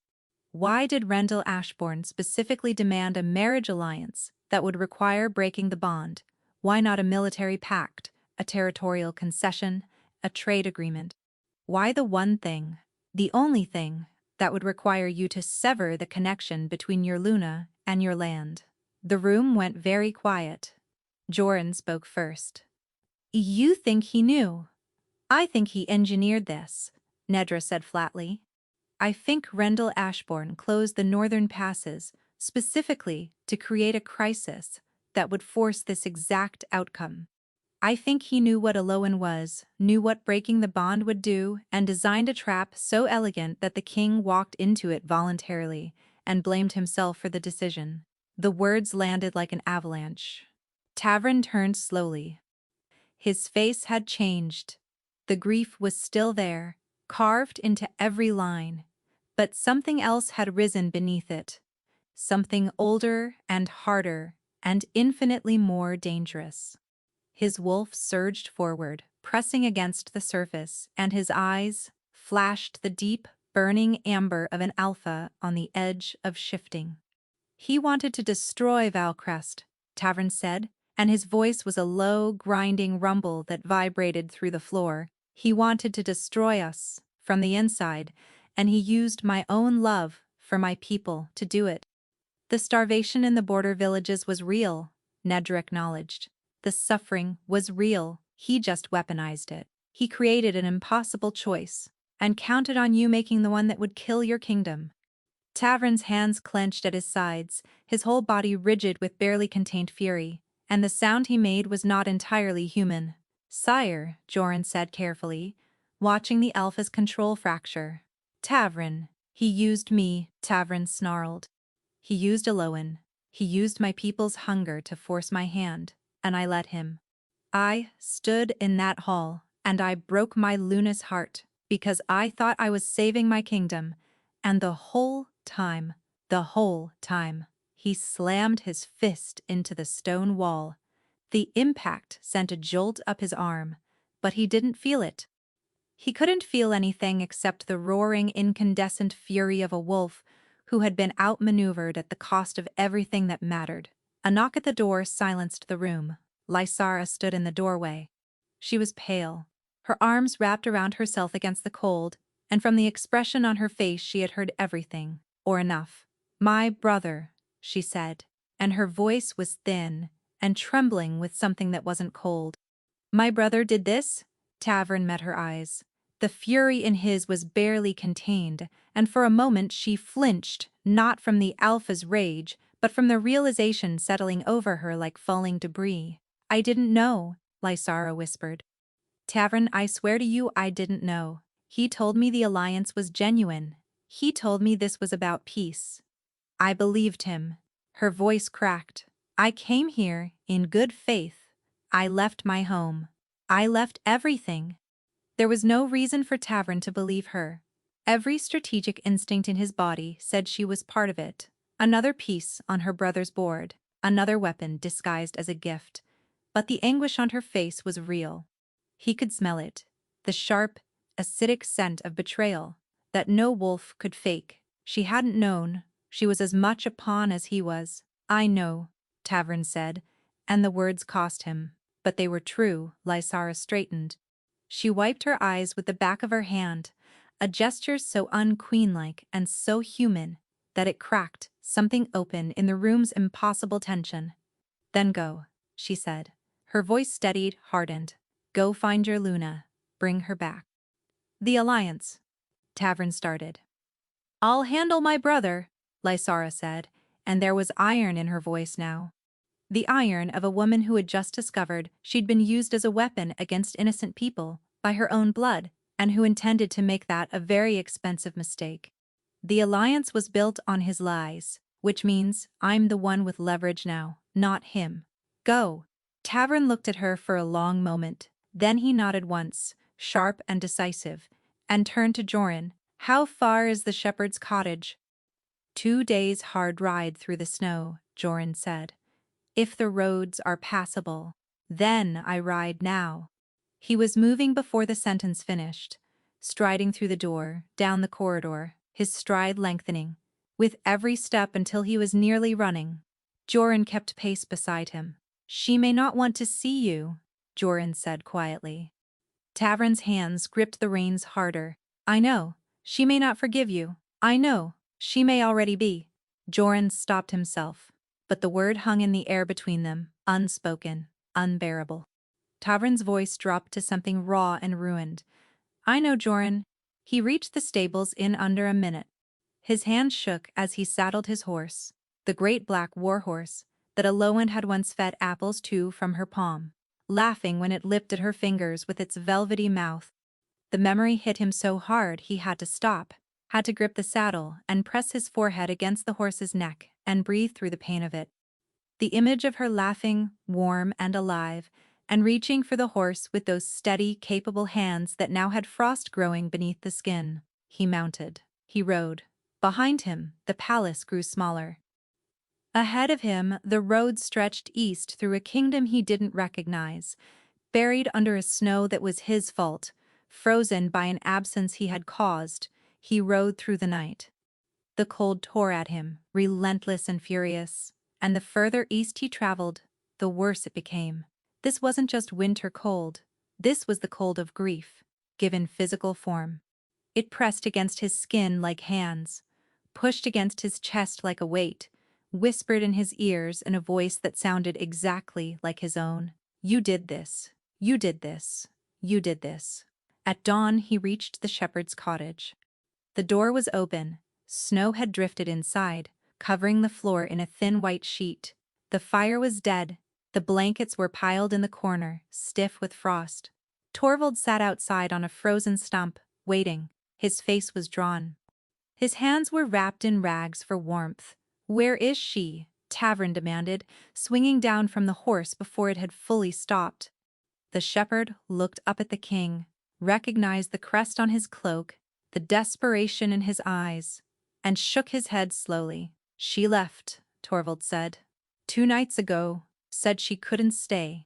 A: Why did Rendell Ashbourne specifically demand a marriage alliance that would require breaking the bond? Why not a military pact, a territorial concession, a trade agreement? Why the one thing, the only thing, that would require you to sever the connection between your Luna and your land? The room went very quiet. Joran spoke first. "You think he knew?" "I think he engineered this," Nedra said flatly. "I think Rendell Ashbourne closed the northern passes specifically to create a crisis that would force this exact outcome. I think he knew what Eloan was, knew what breaking the bond would do, and designed a trap so elegant that the king walked into it voluntarily and blamed himself for the decision." The words landed like an avalanche. Tavern turned slowly. His face had changed. The grief was still there, carved into every line, but something else had risen beneath it. Something older and harder and infinitely more dangerous. His wolf surged forward, pressing against the surface, and his eyes flashed the deep, burning amber of an alpha on the edge of shifting. "He wanted to destroy Valcrest," Tavern said, and his voice was a low, grinding rumble that vibrated through the floor. "He wanted to destroy us from the inside, and he used my own love for my people to do it." "The starvation in the border villages was real," Nedra acknowledged. "The suffering was real. He just weaponized it. He created an impossible choice and counted on you making the one that would kill your kingdom." Tavern's hands clenched at his sides, his whole body rigid with barely contained fury, and the sound he made was not entirely human. "Sire," Joran said carefully, watching the alpha's control fracture. "Tavern, he used me," Tavern snarled. "He used Eloan. He used my people's hunger to force my hand, and I let him. I stood in that hall, and I broke my Luna's heart because I thought I was saving my kingdom, and the whole time, he slammed his fist into the stone wall. The impact sent a jolt up his arm, but he didn't feel it. He couldn't feel anything except the roaring, incandescent fury of a wolf who had been outmaneuvered at the cost of everything that mattered. A knock at the door silenced the room. Lysara stood in the doorway. She was pale, her arms wrapped around herself against the cold, and from the expression on her face she had heard everything, or enough. "My brother," she said, and her voice was thin and trembling with something that wasn't cold. "My brother did this?" Tavern met her eyes. The fury in his was barely contained, and for a moment she flinched, not from the alpha's rage, but from the realization settling over her like falling debris. "I didn't know," Lysara whispered. "Tavern, I swear to you I didn't know. He told me the alliance was genuine. He told me this was about peace. I believed him." Her voice cracked. "I came here in good faith. I left my home. I left everything." There was no reason for Tavern to believe her. Every strategic instinct in his body said she was part of it. Another piece on her brother's board, another weapon disguised as a gift. But the anguish on her face was real. He could smell it, the sharp, acidic scent of betrayal that no wolf could fake. She hadn't known. She was as much a pawn as he was. "I know," Tavern said, and the words cost him. But they were true. Lysara straightened. She wiped her eyes with the back of her hand, a gesture so unqueenlike and so human that it cracked something open in the room's impossible tension. "Then go," she said. Her voice steadied, hardened. "Go find your Luna. Bring her back." "The Alliance," Tavern started. "I'll handle my brother," Lysara said, and there was iron in her voice now. The iron of a woman who had just discovered she'd been used as a weapon against innocent people by her own blood, and who intended to make that a very expensive mistake. "The alliance was built on his lies, which means I'm the one with leverage now, not him. Go." Tavern looked at her for a long moment. Then he nodded once, sharp and decisive, and turned to Joran. "How far is the shepherd's cottage?" 2 days' hard ride through the snow," Joran said. "If the roads are passable, then I ride now." He was moving before the sentence finished, striding through the door, down the corridor, his stride lengthening, with every step until he was nearly running. Joran kept pace beside him. "She may not want to see you," Joran said quietly. Tavern's hands gripped the reins harder. "I know. She may not forgive you. I know. She may already be." Joran stopped himself, but the word hung in the air between them, unspoken, unbearable. Tavern's voice dropped to something raw and ruined. "I know, Joran." He reached the stables in under a minute. His hand shook as he saddled his horse, the great black warhorse that Aloan had once fed apples to from her palm, laughing when it lipped at her fingers with its velvety mouth. The memory hit him so hard he had to stop, had to grip the saddle and press his forehead against the horse's neck and breathe through the pain of it. The image of her laughing, warm and alive, and reaching for the horse with those steady, capable hands that now had frost growing beneath the skin. He mounted. He rode. Behind him, the palace grew smaller. Ahead of him, the road stretched east through a kingdom he didn't recognize, buried under a snow that was his fault, frozen by an absence he had caused. He rode through the night. The cold tore at him, relentless and furious, and the further east he traveled, the worse it became. This wasn't just winter cold. This was the cold of grief, given physical form. It pressed against his skin like hands, pushed against his chest like a weight, whispered in his ears in a voice that sounded exactly like his own. "You did this. You did this. You did this." At dawn he reached the shepherd's cottage. The door was open. Snow had drifted inside, covering the floor in a thin white sheet. The fire was dead. The blankets were piled in the corner, stiff with frost. Torvald sat outside on a frozen stump, waiting. His face was drawn. His hands were wrapped in rags for warmth. "Where is she?" Tavern demanded, swinging down from the horse before it had fully stopped. The shepherd looked up at the king, recognized the crest on his cloak, the desperation in his eyes, and shook his head slowly. "She left," Torvald said. "2 nights ago. Said she couldn't stay.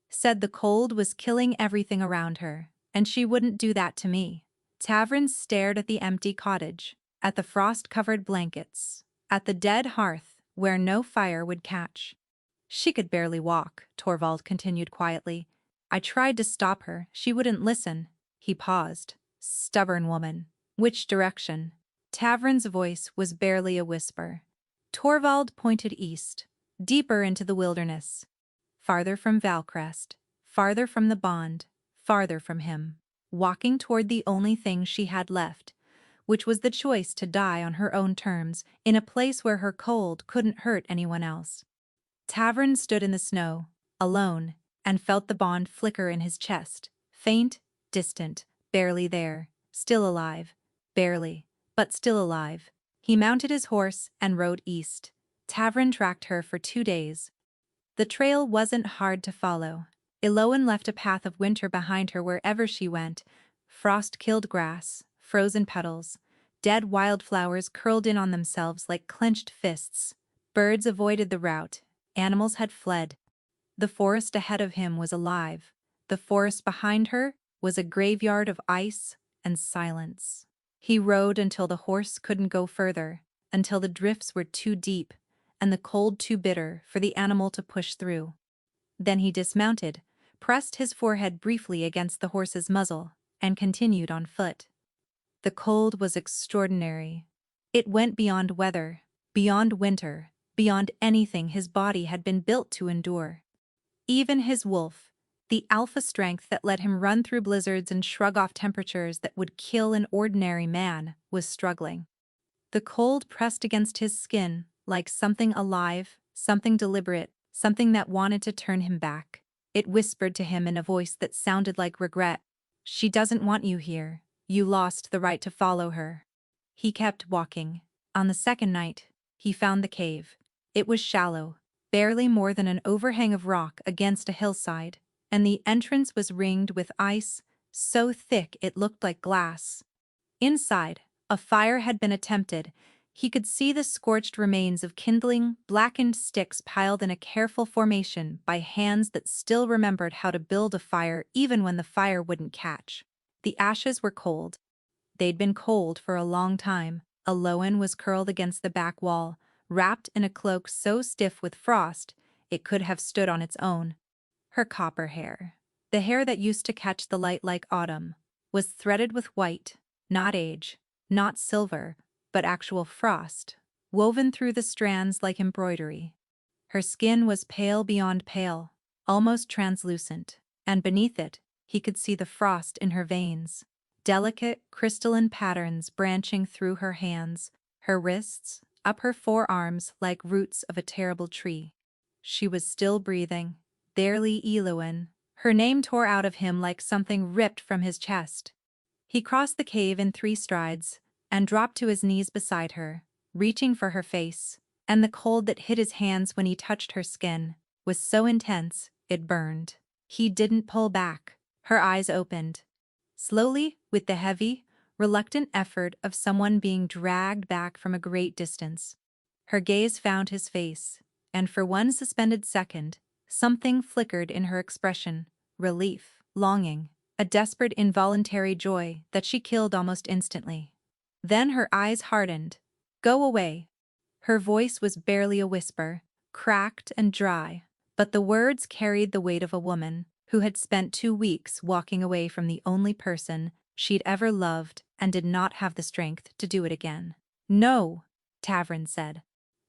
A: Said the cold was killing everything around her, and she wouldn't do that to me. Tavern stared at the empty cottage, at the frost-covered blankets, at the dead hearth where no fire would catch. She could barely walk, Torvald continued quietly. I tried to stop her, she wouldn't listen. He paused. Stubborn woman. Which direction? Tavern's voice was barely a whisper. Torvald pointed east, deeper into the wilderness. Farther from Valcrest, farther from the bond, farther from him. Walking toward the only thing she had left, which was the choice to die on her own terms, in a place where her cold couldn't hurt anyone else. Tavern stood in the snow, alone, and felt the bond flicker in his chest, faint, distant, barely there, still alive, barely, but still alive. He mounted his horse and rode east. Tavern tracked her for 2 days. The trail wasn't hard to follow. Eloan left a path of winter behind her wherever she went. Frost-killed grass, frozen petals, dead wildflowers curled in on themselves like clenched fists. Birds avoided the route. Animals had fled. The forest ahead of him was alive. The forest behind her was a graveyard of ice and silence. He rode until the horse couldn't go further, until the drifts were too deep and the cold too bitter for the animal to push through. Then he dismounted, pressed his forehead briefly against the horse's muzzle, and continued on foot. The cold was extraordinary. It went beyond weather, beyond winter, beyond anything his body had been built to endure. Even his wolf, the alpha strength that let him run through blizzards and shrug off temperatures that would kill an ordinary man, was struggling. The cold pressed against his skin like something alive, something deliberate, something that wanted to turn him back. It whispered to him in a voice that sounded like regret. She doesn't want you here. You lost the right to follow her. He kept walking. On the second night, he found the cave. It was shallow, barely more than an overhang of rock against a hillside, and the entrance was ringed with ice so thick it looked like glass. Inside, a fire had been attempted. He could see the scorched remains of kindling, blackened sticks piled in a careful formation by hands that still remembered how to build a fire even when the fire wouldn't catch. The ashes were cold. They'd been cold for a long time. Eloan was curled against the back wall, wrapped in a cloak so stiff with frost it could have stood on its own. Her copper hair, the hair that used to catch the light like autumn, was threaded with white, not age, not silver, but actual frost, woven through the strands like embroidery. Her skin was pale beyond pale, almost translucent, and beneath it, he could see the frost in her veins, delicate crystalline patterns branching through her hands, her wrists, up her forearms like roots of a terrible tree. She was still breathing, barely Eloan. Her name tore out of him like something ripped from his chest. He crossed the cave in 3 strides and dropped to his knees beside her, reaching for her face, and the cold that hit his hands when he touched her skin was so intense it burned. He didn't pull back. Her eyes opened. Slowly, with the heavy, reluctant effort of someone being dragged back from a great distance. Her gaze found his face, and for one suspended second, something flickered in her expression: relief, longing, a desperate involuntary joy that she killed almost instantly. Then her eyes hardened. Go away. Her voice was barely a whisper, cracked and dry, but the words carried the weight of a woman who had spent 2 weeks walking away from the only person she'd ever loved and did not have the strength to do it again. No, Tavern said.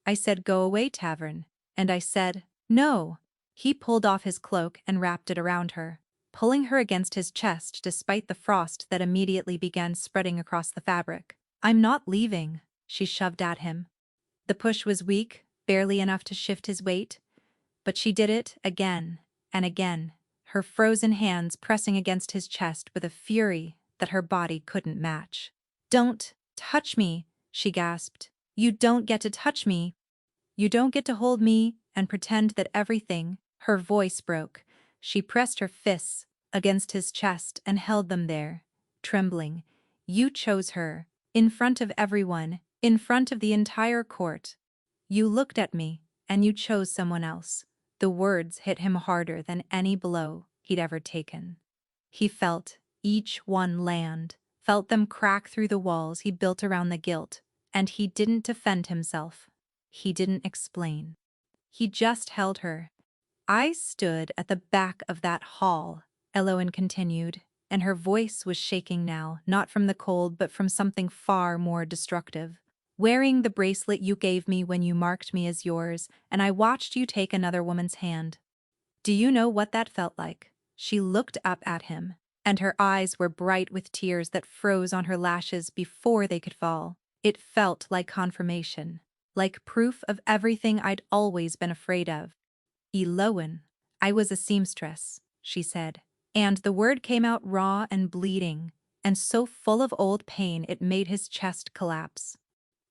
A: I said go away, Tavern, and I said, no. He pulled off his cloak and wrapped it around her, pulling her against his chest despite the frost that immediately began spreading across the fabric. I'm not leaving, she shoved at him. The push was weak, barely enough to shift his weight, but she did it again and again, her frozen hands pressing against his chest with a fury that her body couldn't match. Don't touch me, she gasped. You don't get to touch me. You don't get to hold me and pretend that everything. Her voice broke. She pressed her fists against his chest and held them there, trembling. You chose her, in front of everyone, in front of the entire court. You looked at me, and you chose someone else. The words hit him harder than any blow he'd ever taken. He felt, each one land, felt them crack through the walls he built around the guilt, and he didn't defend himself. He didn't explain. He just held her. I stood at the back of that hall, Elowen continued, and her voice was shaking now, not from the cold but from something far more destructive. Wearing the bracelet you gave me when you marked me as yours, and I watched you take another woman's hand. Do you know what that felt like? She looked up at him, and her eyes were bright with tears that froze on her lashes before they could fall. It felt like confirmation, like proof of everything I'd always been afraid of. Elowen, I was a seamstress, she said, and the word came out raw and bleeding, and so full of old pain it made his chest collapse.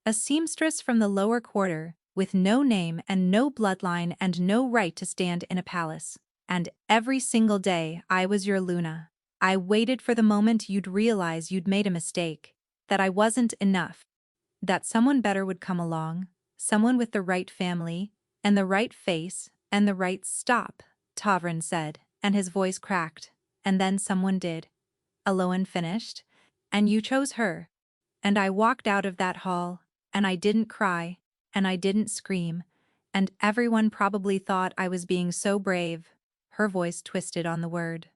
A: A seamstress from the lower quarter, with no name and no bloodline and no right to stand in a palace. And every single day I was your Luna. I waited for the moment you'd realize you'd made a mistake, that I wasn't enough, that someone better would come along, someone with the right family, and the right face, and the right stop, Tavrin said, and his voice cracked. And then someone did. Elowen finished. And you chose her. And I walked out of that hall, and I didn't cry, and I didn't scream, and everyone probably thought I was being so brave. Her voice twisted on the word.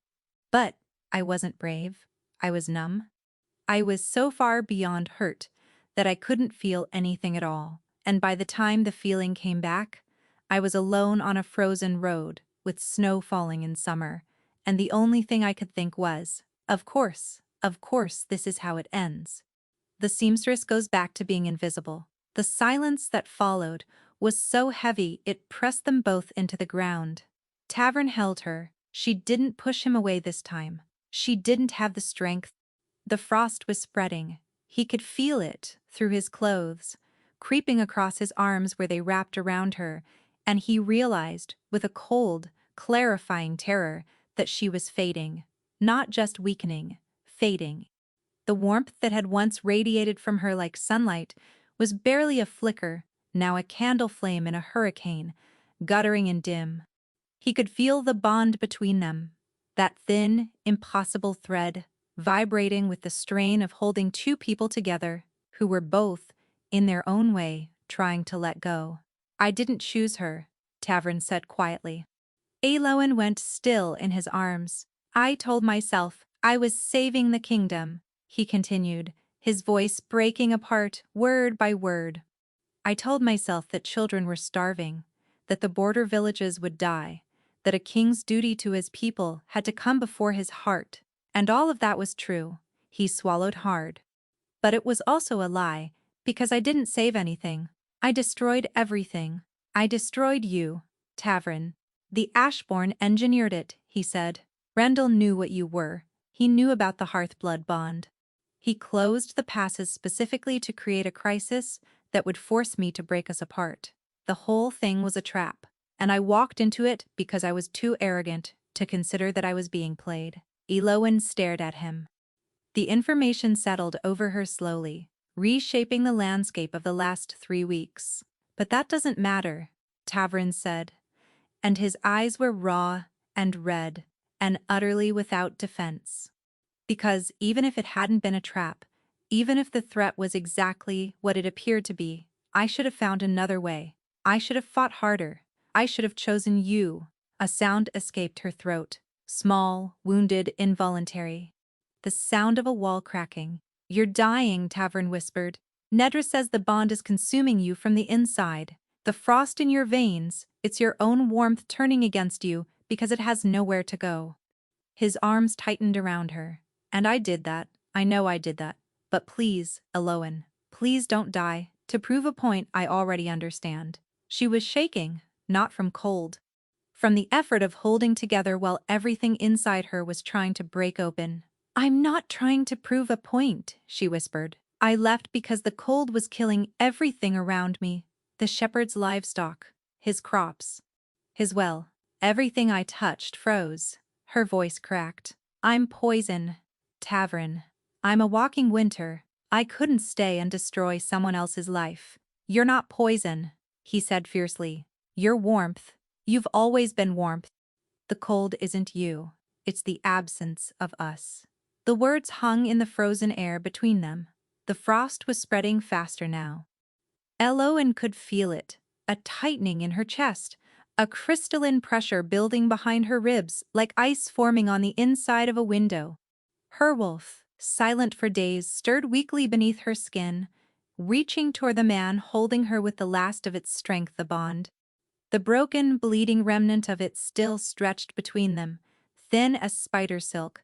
A: But I wasn't brave. I was numb. I was so far beyond hurt that I couldn't feel anything at all, and by the time the feeling came back, I was alone on a frozen road with snow falling in summer, and the only thing I could think was, of course, this is how it ends. The seamstress goes back to being invisible. The silence that followed was so heavy it pressed them both into the ground. Tavern held her. She didn't push him away this time. She didn't have the strength. The frost was spreading. He could feel it through his clothes, creeping across his arms where they wrapped around her, and he realized, with a cold, clarifying terror, that she was fading. Not just weakening, fading. The warmth that had once radiated from her like sunlight was barely a flicker, now a candle flame in a hurricane, guttering and dim. He could feel the bond between them, that thin, impossible thread, vibrating with the strain of holding two people together who were both, in their own way, trying to let go. I didn't choose her, Tavern said quietly. Elowen went still in his arms. I told myself I was saving the kingdom, he continued, his voice breaking apart word by word. I told myself that children were starving, that the border villages would die, that a king's duty to his people had to come before his heart, and all of that was true. He swallowed hard. But it was also a lie, because I didn't save anything. I destroyed everything. I destroyed you, Tavern. The Ashborn engineered it, he said. Rendell knew what you were. He knew about the Hearthblood bond. He closed the passes specifically to create a crisis that would force me to break us apart. The whole thing was a trap, and I walked into it because I was too arrogant to consider that I was being played. Elowen stared at him. The information settled over her slowly, reshaping the landscape of the last 3 weeks. But that doesn't matter, Tavern said, and his eyes were raw and red and utterly without defense. Because even if it hadn't been a trap, even if the threat was exactly what it appeared to be, I should have found another way. I should have fought harder. I should have chosen you. A sound escaped her throat, small, wounded, involuntary. The sound of a wall cracking. You're dying, Tavern whispered. Nedra says the bond is consuming you from the inside. The frost in your veins, it's your own warmth turning against you because it has nowhere to go. His arms tightened around her. And I did that. I know I did that. But please, Elowen, please don't die, to prove a point I already understand. She was shaking, not from cold. From the effort of holding together while everything inside her was trying to break open. I'm not trying to prove a point, she whispered. I left because the cold was killing everything around me. The shepherd's livestock, his crops, his well. Everything I touched froze. Her voice cracked. I'm poison, Tavern. I'm a walking winter. I couldn't stay and destroy someone else's life. You're not poison, he said fiercely. You're warmth. You've always been warmth. The cold isn't you. It's the absence of us. The words hung in the frozen air between them. The frost was spreading faster now. Eloan could feel it, a tightening in her chest, a crystalline pressure building behind her ribs like ice forming on the inside of a window. Werewolf, silent for days, stirred weakly beneath her skin, reaching toward the man holding her with the last of its strength, the bond. The broken, bleeding remnant of it still stretched between them, thin as spider silk,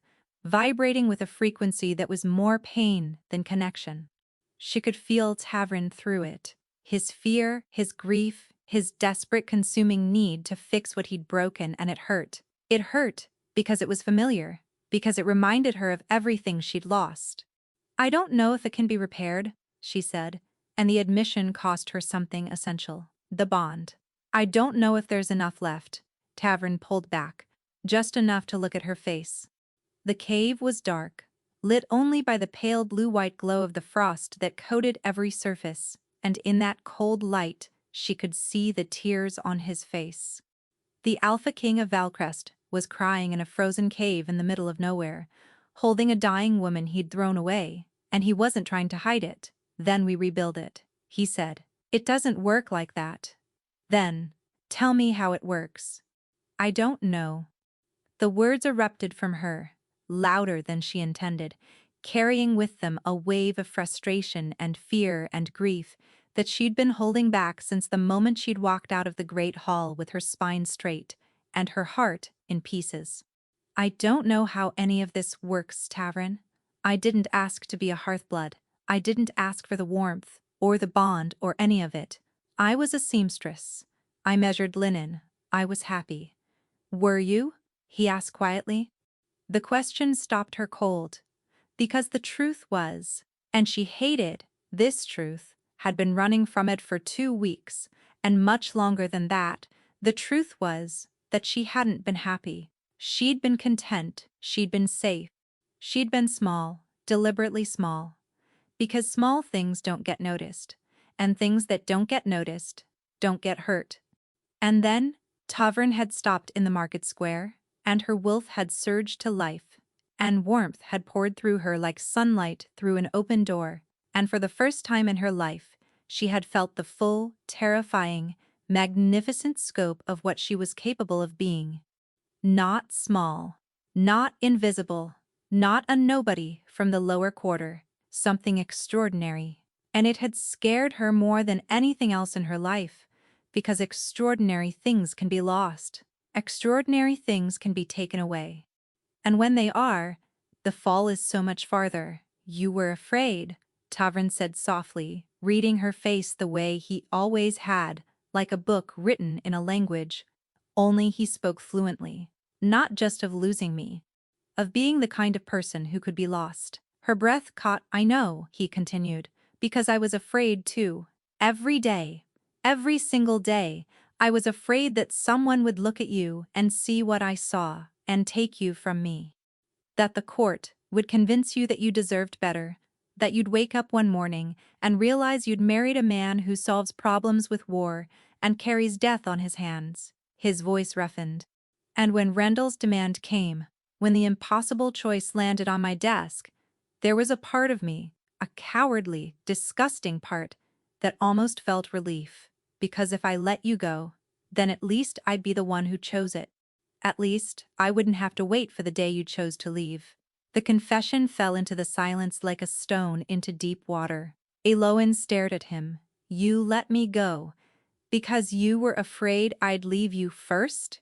A: vibrating with a frequency that was more pain than connection. She could feel Tavern through it, his fear, his grief, his desperate consuming need to fix what he'd broken, and it hurt. It hurt because it was familiar, because it reminded her of everything she'd lost. "I don't know if it can be repaired," she said, and the admission cost her something essential: the bond. "I don't know if there's enough left." Tavern pulled back, just enough to look at her face. The cave was dark, lit only by the pale blue-white glow of the frost that coated every surface, and in that cold light she could see the tears on his face. The Alpha King of Valcrest was crying in a frozen cave in the middle of nowhere, holding a dying woman he'd thrown away, and he wasn't trying to hide it. "Then we rebuild it," he said. "It doesn't work like that." "Then, tell me how it works." "I don't know." The words erupted from her, louder than she intended, carrying with them a wave of frustration and fear and grief that she'd been holding back since the moment she'd walked out of the great hall with her spine straight and her heart in pieces. "I don't know how any of this works, Tavern. I didn't ask to be a hearthblood. I didn't ask for the warmth, or the bond, or any of it. I was a seamstress. I measured linen. I was happy." "Were you?" he asked quietly. The question stopped her cold, because the truth was, and she hated this truth, had been running from it for 2 weeks, and much longer than that. The truth was that she hadn't been happy. She'd been content, she'd been safe. She'd been small, deliberately small. Because small things don't get noticed, and things that don't get noticed don't get hurt. And then, Tavern had stopped in the market square, and her wolf had surged to life, and warmth had poured through her like sunlight through an open door, and for the first time in her life, she had felt the full, terrifying, magnificent scope of what she was capable of being. Not small, not invisible, not a nobody from the lower quarter, something extraordinary. And it had scared her more than anything else in her life, because extraordinary things can be lost. Extraordinary things can be taken away. And when they are, the fall is so much farther. "You were afraid," Tavern said softly, reading her face the way he always had, like a book written in a language. Only he spoke fluently. "Not just of losing me. Of being the kind of person who could be lost." Her breath caught. "I know," he continued, "because I was afraid too. Every day. Every single day. I was afraid that someone would look at you and see what I saw and take you from me. That the court would convince you that you deserved better, that you'd wake up one morning and realize you'd married a man who solves problems with war and carries death on his hands." His voice roughened. "And when Rendell's demand came, when the impossible choice landed on my desk, there was a part of me, a cowardly, disgusting part, that almost felt relief. Because if I let you go, then at least I'd be the one who chose it. At least, I wouldn't have to wait for the day you chose to leave." The confession fell into the silence like a stone into deep water. Eloan stared at him. "You let me go because you were afraid I'd leave you first?"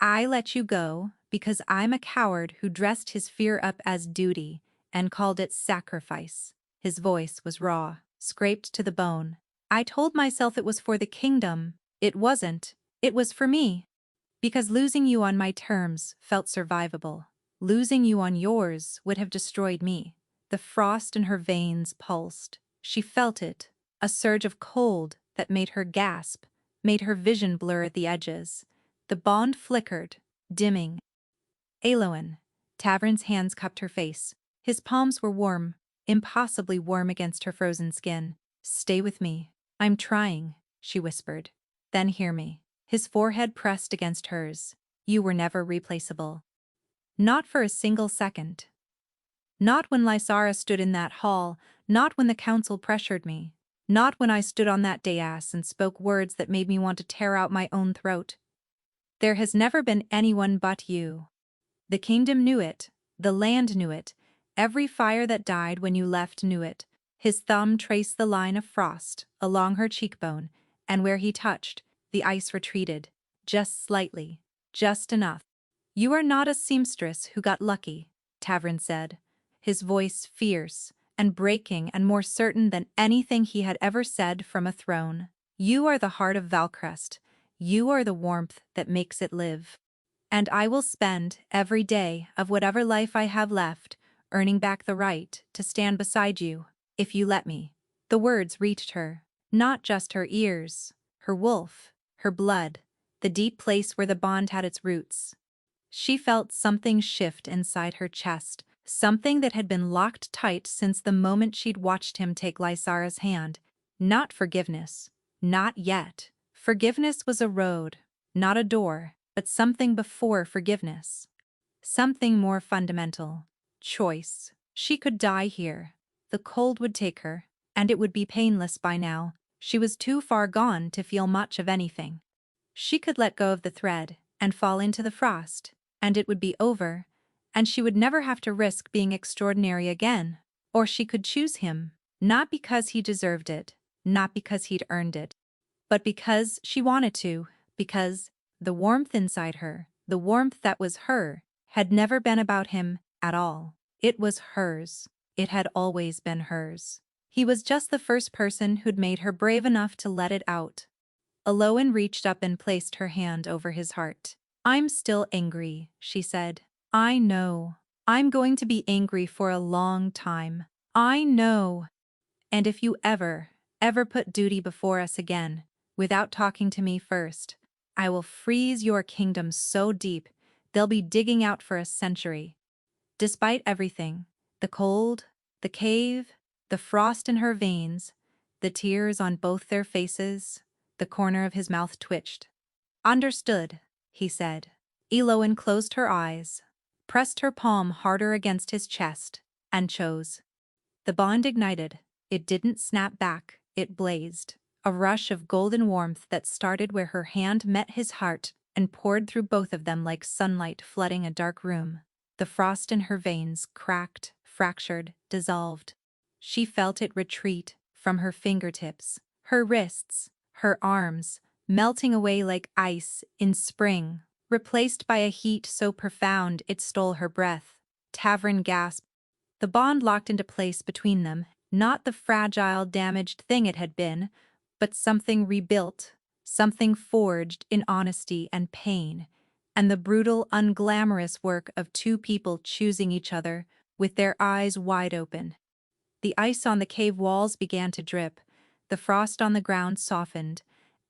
A: "I let you go because I'm a coward who dressed his fear up as duty and called it sacrifice." His voice was raw, scraped to the bone. "I told myself it was for the kingdom. It wasn't. It was for me. Because losing you on my terms felt survivable. Losing you on yours would have destroyed me." The frost in her veins pulsed. She felt it, a surge of cold that made her gasp, made her vision blur at the edges. The bond flickered, dimming. "Eloan." Tavern's hands cupped her face. His palms were warm, impossibly warm against her frozen skin. "Stay with me." "I'm trying," she whispered. "Then hear me." His forehead pressed against hers. "You were never replaceable. Not for a single second." Not when Lysara stood in that hall, not when the council pressured me. Not when I stood on that dais and spoke words that made me want to tear out my own throat. There has never been anyone but you. The kingdom knew it, the land knew it, every fire that died when you left knew it. His thumb traced the line of frost along her cheekbone, and where he touched, the ice retreated, just slightly, just enough. You are not a seamstress who got lucky, Tavern said, his voice fierce and breaking and more certain than anything he had ever said from a throne. You are the heart of Valcrest. You are the warmth that makes it live. And I will spend every day of whatever life I have left earning back the right to stand beside you, if you let me. The words reached her, not just her ears, her wolf, her blood, the deep place where the bond had its roots. She felt something shift inside her chest, something that had been locked tight since the moment she'd watched him take Lysara's hand. Not forgiveness. Not yet. Forgiveness was a road, not a door, but something before forgiveness. Something more fundamental. Choice. She could die here. The cold would take her, and it would be painless by now. She was too far gone to feel much of anything. She could let go of the thread and fall into the frost, and it would be over, and she would never have to risk being extraordinary again. Or she could choose him, not because he deserved it, not because he'd earned it, but because she wanted to, because the warmth inside her, the warmth that was her, had never been about him at all. It was hers. It had always been hers. He was just the first person who'd made her brave enough to let it out. Eloan reached up and placed her hand over his heart. I'm still angry, she said. I know. I'm going to be angry for a long time. I know. And if you ever put duty before us again, without talking to me first, I will freeze your kingdom so deep they'll be digging out for a century. Despite everything, the cold, the cave, the frost in her veins, the tears on both their faces, the corner of his mouth twitched. Understood, he said. Eloan closed her eyes, pressed her palm harder against his chest, and chose. The bond ignited. It didn't snap back, it blazed. A rush of golden warmth that started where her hand met his heart and poured through both of them like sunlight flooding a dark room. The frost in her veins cracked, fractured, dissolved. She felt it retreat from her fingertips, her wrists, her arms, melting away like ice in spring, replaced by a heat so profound it stole her breath. Tavern gasped. The bond locked into place between them, not the fragile, damaged thing it had been, but something rebuilt, something forged in honesty and pain, and the brutal, unglamorous work of two people choosing each other with their eyes wide open. The ice on the cave walls began to drip, the frost on the ground softened,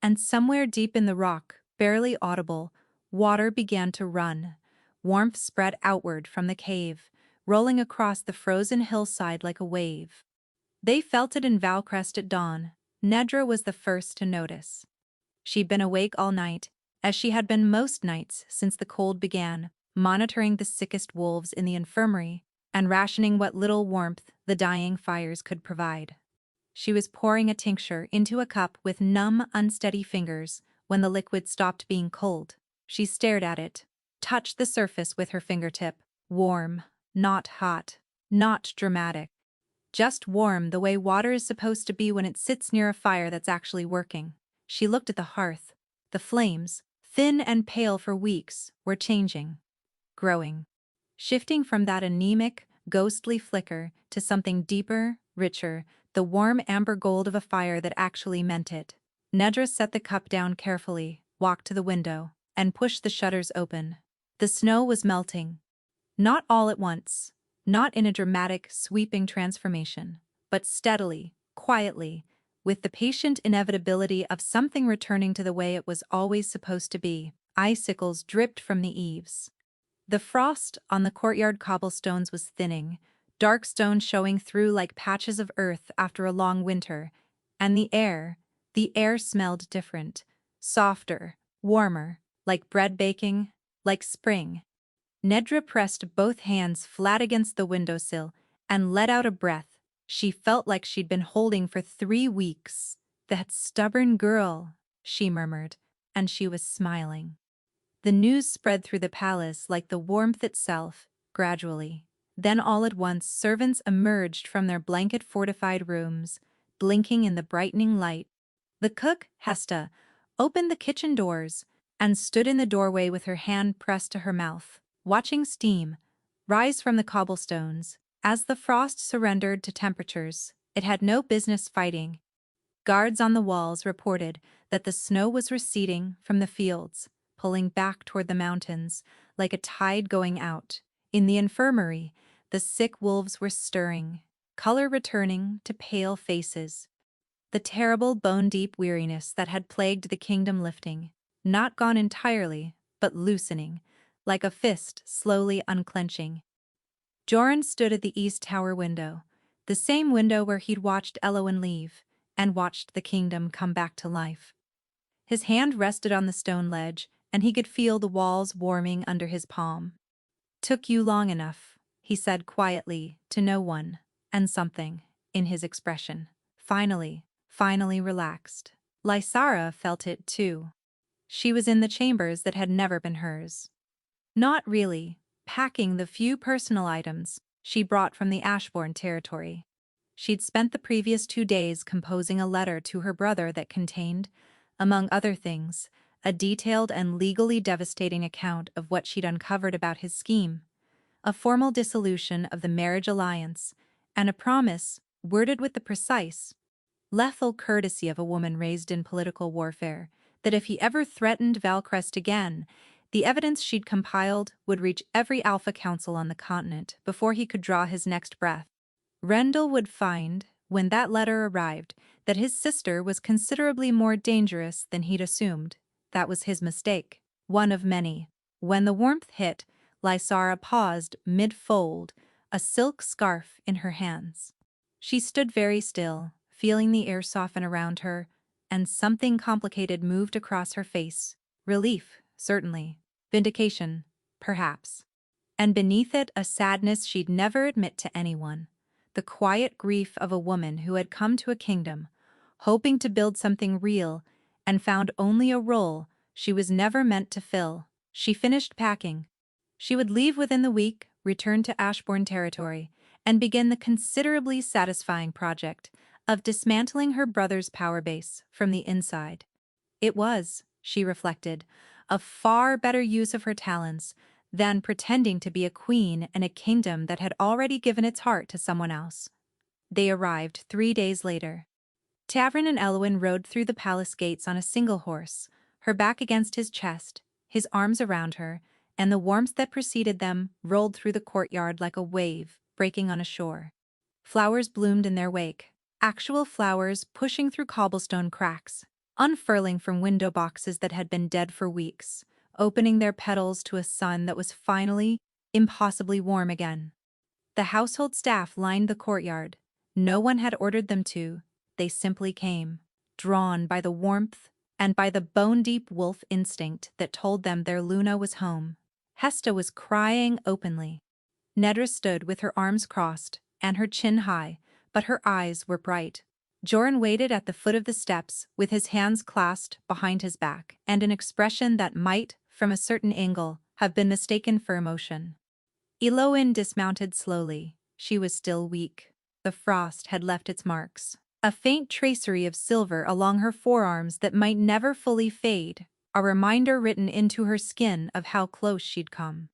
A: and somewhere deep in the rock, barely audible, water began to run. Warmth spread outward from the cave, rolling across the frozen hillside like a wave. They felt it in Valcrest at dawn. Nedra was the first to notice. She'd been awake all night, as she had been most nights since the cold began, monitoring the sickest wolves in the infirmary and rationing what little warmth the dying fires could provide. She was pouring a tincture into a cup with numb, unsteady fingers when the liquid stopped being cold. She stared at it, touched the surface with her fingertip. Warm, not hot, not dramatic. Just warm the way water is supposed to be when it sits near a fire that's actually working. She looked at the hearth. The flames, thin and pale for weeks, were changing, growing, shifting from that anemic, ghostly flicker to something deeper, richer, the warm amber gold of a fire that actually meant it. Nedra set the cup down carefully, walked to the window, and pushed the shutters open. The snow was melting. Not all at once, not in a dramatic, sweeping transformation, but steadily, quietly, with the patient inevitability of something returning to the way it was always supposed to be. Icicles dripped from the eaves. The frost on the courtyard cobblestones was thinning, dark stone showing through like patches of earth after a long winter, and the air smelled different, softer, warmer, like bread baking, like spring. Nedra pressed both hands flat against the windowsill and let out a breath she felt like she'd been holding for 3 weeks. "That stubborn girl," she murmured, and she was smiling. The news spread through the palace like the warmth itself, gradually. Then all at once servants emerged from their blanket-fortified rooms, blinking in the brightening light. The cook, Hesta, opened the kitchen doors and stood in the doorway with her hand pressed to her mouth, watching steam rise from the cobblestones. As the frost surrendered to temperatures it had no business fighting, guards on the walls reported that the snow was receding from the fields, pulling back toward the mountains, like a tide going out. In the infirmary, the sick wolves were stirring, color returning to pale faces. The terrible bone-deep weariness that had plagued the kingdom lifting, not gone entirely, but loosening, like a fist slowly unclenching. Joran stood at the east tower window, the same window where he'd watched Elowen leave, and watched the kingdom come back to life. His hand rested on the stone ledge, and he could feel the walls warming under his palm. "Took you long enough," he said quietly, to no one, and something, in his expression, finally relaxed. Lysara felt it too. She was in the chambers that had never been hers. Not really, packing the few personal items she brought from the Ashbourne territory. She'd spent the previous 2 days composing a letter to her brother that contained, among other things, a detailed and legally devastating account of what she'd uncovered about his scheme, a formal dissolution of the marriage alliance, and a promise, worded with the precise, lethal courtesy of a woman raised in political warfare, that if he ever threatened Valcrest again, the evidence she'd compiled would reach every Alpha Council on the continent before he could draw his next breath. Rendell would find, when that letter arrived, that his sister was considerably more dangerous than he'd assumed. That was his mistake, one of many. When the warmth hit, Lysara paused mid-fold, a silk scarf in her hands. She stood very still, feeling the air soften around her, and something complicated moved across her face. Relief, certainly. Vindication, perhaps. And beneath it a sadness she'd never admit to anyone. The quiet grief of a woman who had come to a kingdom, hoping to build something real, and found only a role she was never meant to fill. She finished packing. She would leave within the week, return to Ashbourne territory, and begin the considerably satisfying project of dismantling her brother's power base from the inside. It was, she reflected, a far better use of her talents than pretending to be a queen in a kingdom that had already given its heart to someone else. They arrived 3 days later. Tavern and Elowen rode through the palace gates on a single horse, her back against his chest, his arms around her, and the warmth that preceded them rolled through the courtyard like a wave breaking on a shore. Flowers bloomed in their wake, actual flowers pushing through cobblestone cracks, unfurling from window boxes that had been dead for weeks, opening their petals to a sun that was finally, impossibly warm again. The household staff lined the courtyard. No one had ordered them to, they simply came, drawn by the warmth and by the bone-deep wolf instinct that told them their Luna was home. Hesta was crying openly. Nedra stood with her arms crossed and her chin high, but her eyes were bright. Joran waited at the foot of the steps with his hands clasped behind his back and an expression that might, from a certain angle, have been mistaken for emotion. Elowen dismounted slowly. She was still weak. The frost had left its marks. A faint tracery of silver along her forearms that might never fully fade, a reminder written into her skin of how close she'd come.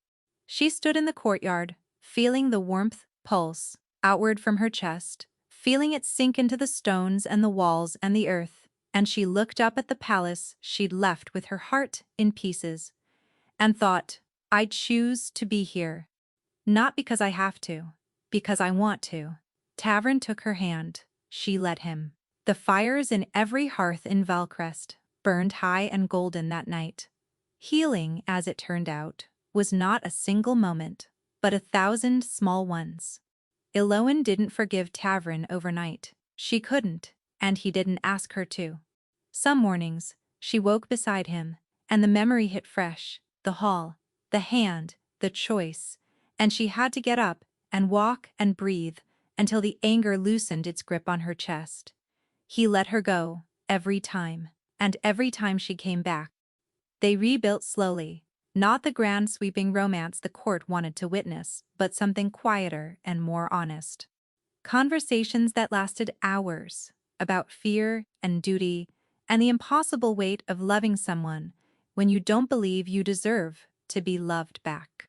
A: She stood in the courtyard, feeling the warmth pulse outward from her chest, feeling it sink into the stones and the walls and the earth, and she looked up at the palace she'd left with her heart in pieces, and thought, "I choose to be here. Not because I have to, because I want to." Tavern took her hand. She let him. The fires in every hearth in Valcrest burned high and golden that night. Healing, as it turned out, was not a single moment, but 1,000 small ones. Elowen didn't forgive Tavern overnight. She couldn't, and he didn't ask her to. Some mornings, she woke beside him, and the memory hit fresh, the hall, the hand, the choice, and she had to get up and walk and breathe until the anger loosened its grip on her chest. He let her go, every time, and every time she came back. They rebuilt slowly, not the grand sweeping romance the court wanted to witness, but something quieter and more honest. Conversations that lasted hours, about fear and duty and the impossible weight of loving someone when you don't believe you deserve to be loved back.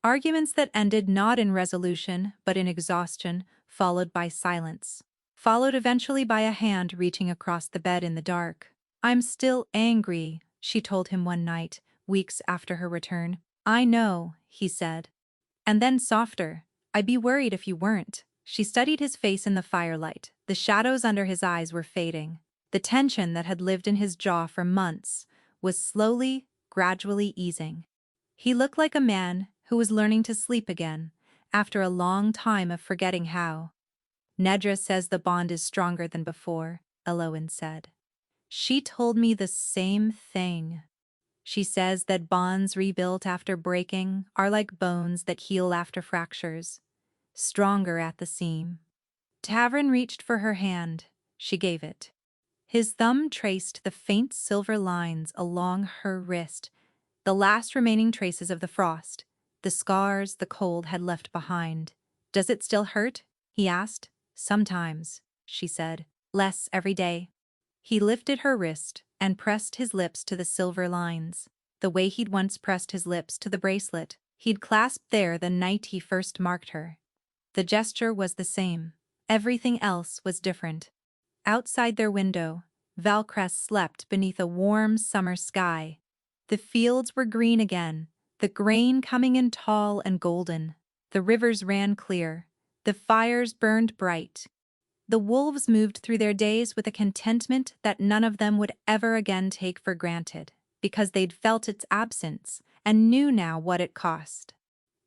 A: Arguments that ended not in resolution but in exhaustion, followed by silence. Followed eventually by a hand reaching across the bed in the dark. "I'm still angry," she told him one night, weeks after her return. "I know," he said. And then softer, "I'd be worried if you weren't." She studied his face in the firelight. The shadows under his eyes were fading. The tension that had lived in his jaw for months was slowly, gradually easing. He looked like a man who was learning to sleep again, after a long time of forgetting how. "Nedra says the bond is stronger than before," Eloin said. "She told me the same thing. She says that bonds rebuilt after breaking are like bones that heal after fractures, stronger at the seam." Tavern reached for her hand. She gave it. His thumb traced the faint silver lines along her wrist, the last remaining traces of the frost, the scars the cold had left behind. "Does it still hurt?" he asked. "Sometimes," she said. "Less every day." He lifted her wrist and pressed his lips to the silver lines, the way he'd once pressed his lips to the bracelet he'd clasped there the night he first marked her. The gesture was the same. Everything else was different. Outside their window, Valcrest slept beneath a warm summer sky. The fields were green again, the grain coming in tall and golden. The rivers ran clear. The fires burned bright. The wolves moved through their days with a contentment that none of them would ever again take for granted, because they'd felt its absence and knew now what it cost.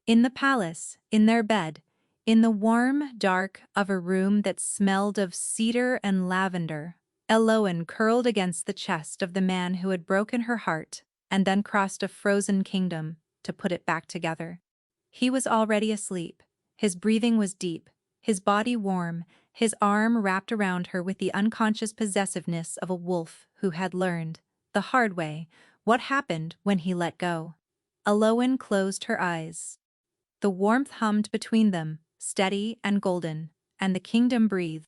A: In the palace, in their bed, in the warm dark of a room that smelled of cedar and lavender, Eloin curled against the chest of the man who had broken her heart and then crossed a frozen kingdom to put it back together. He was already asleep. His breathing was deep, his body warm, his arm wrapped around her with the unconscious possessiveness of a wolf who had learned, the hard way, what happened when he let go. Eloin closed her eyes. The warmth hummed between them, steady and golden, and the kingdom breathed.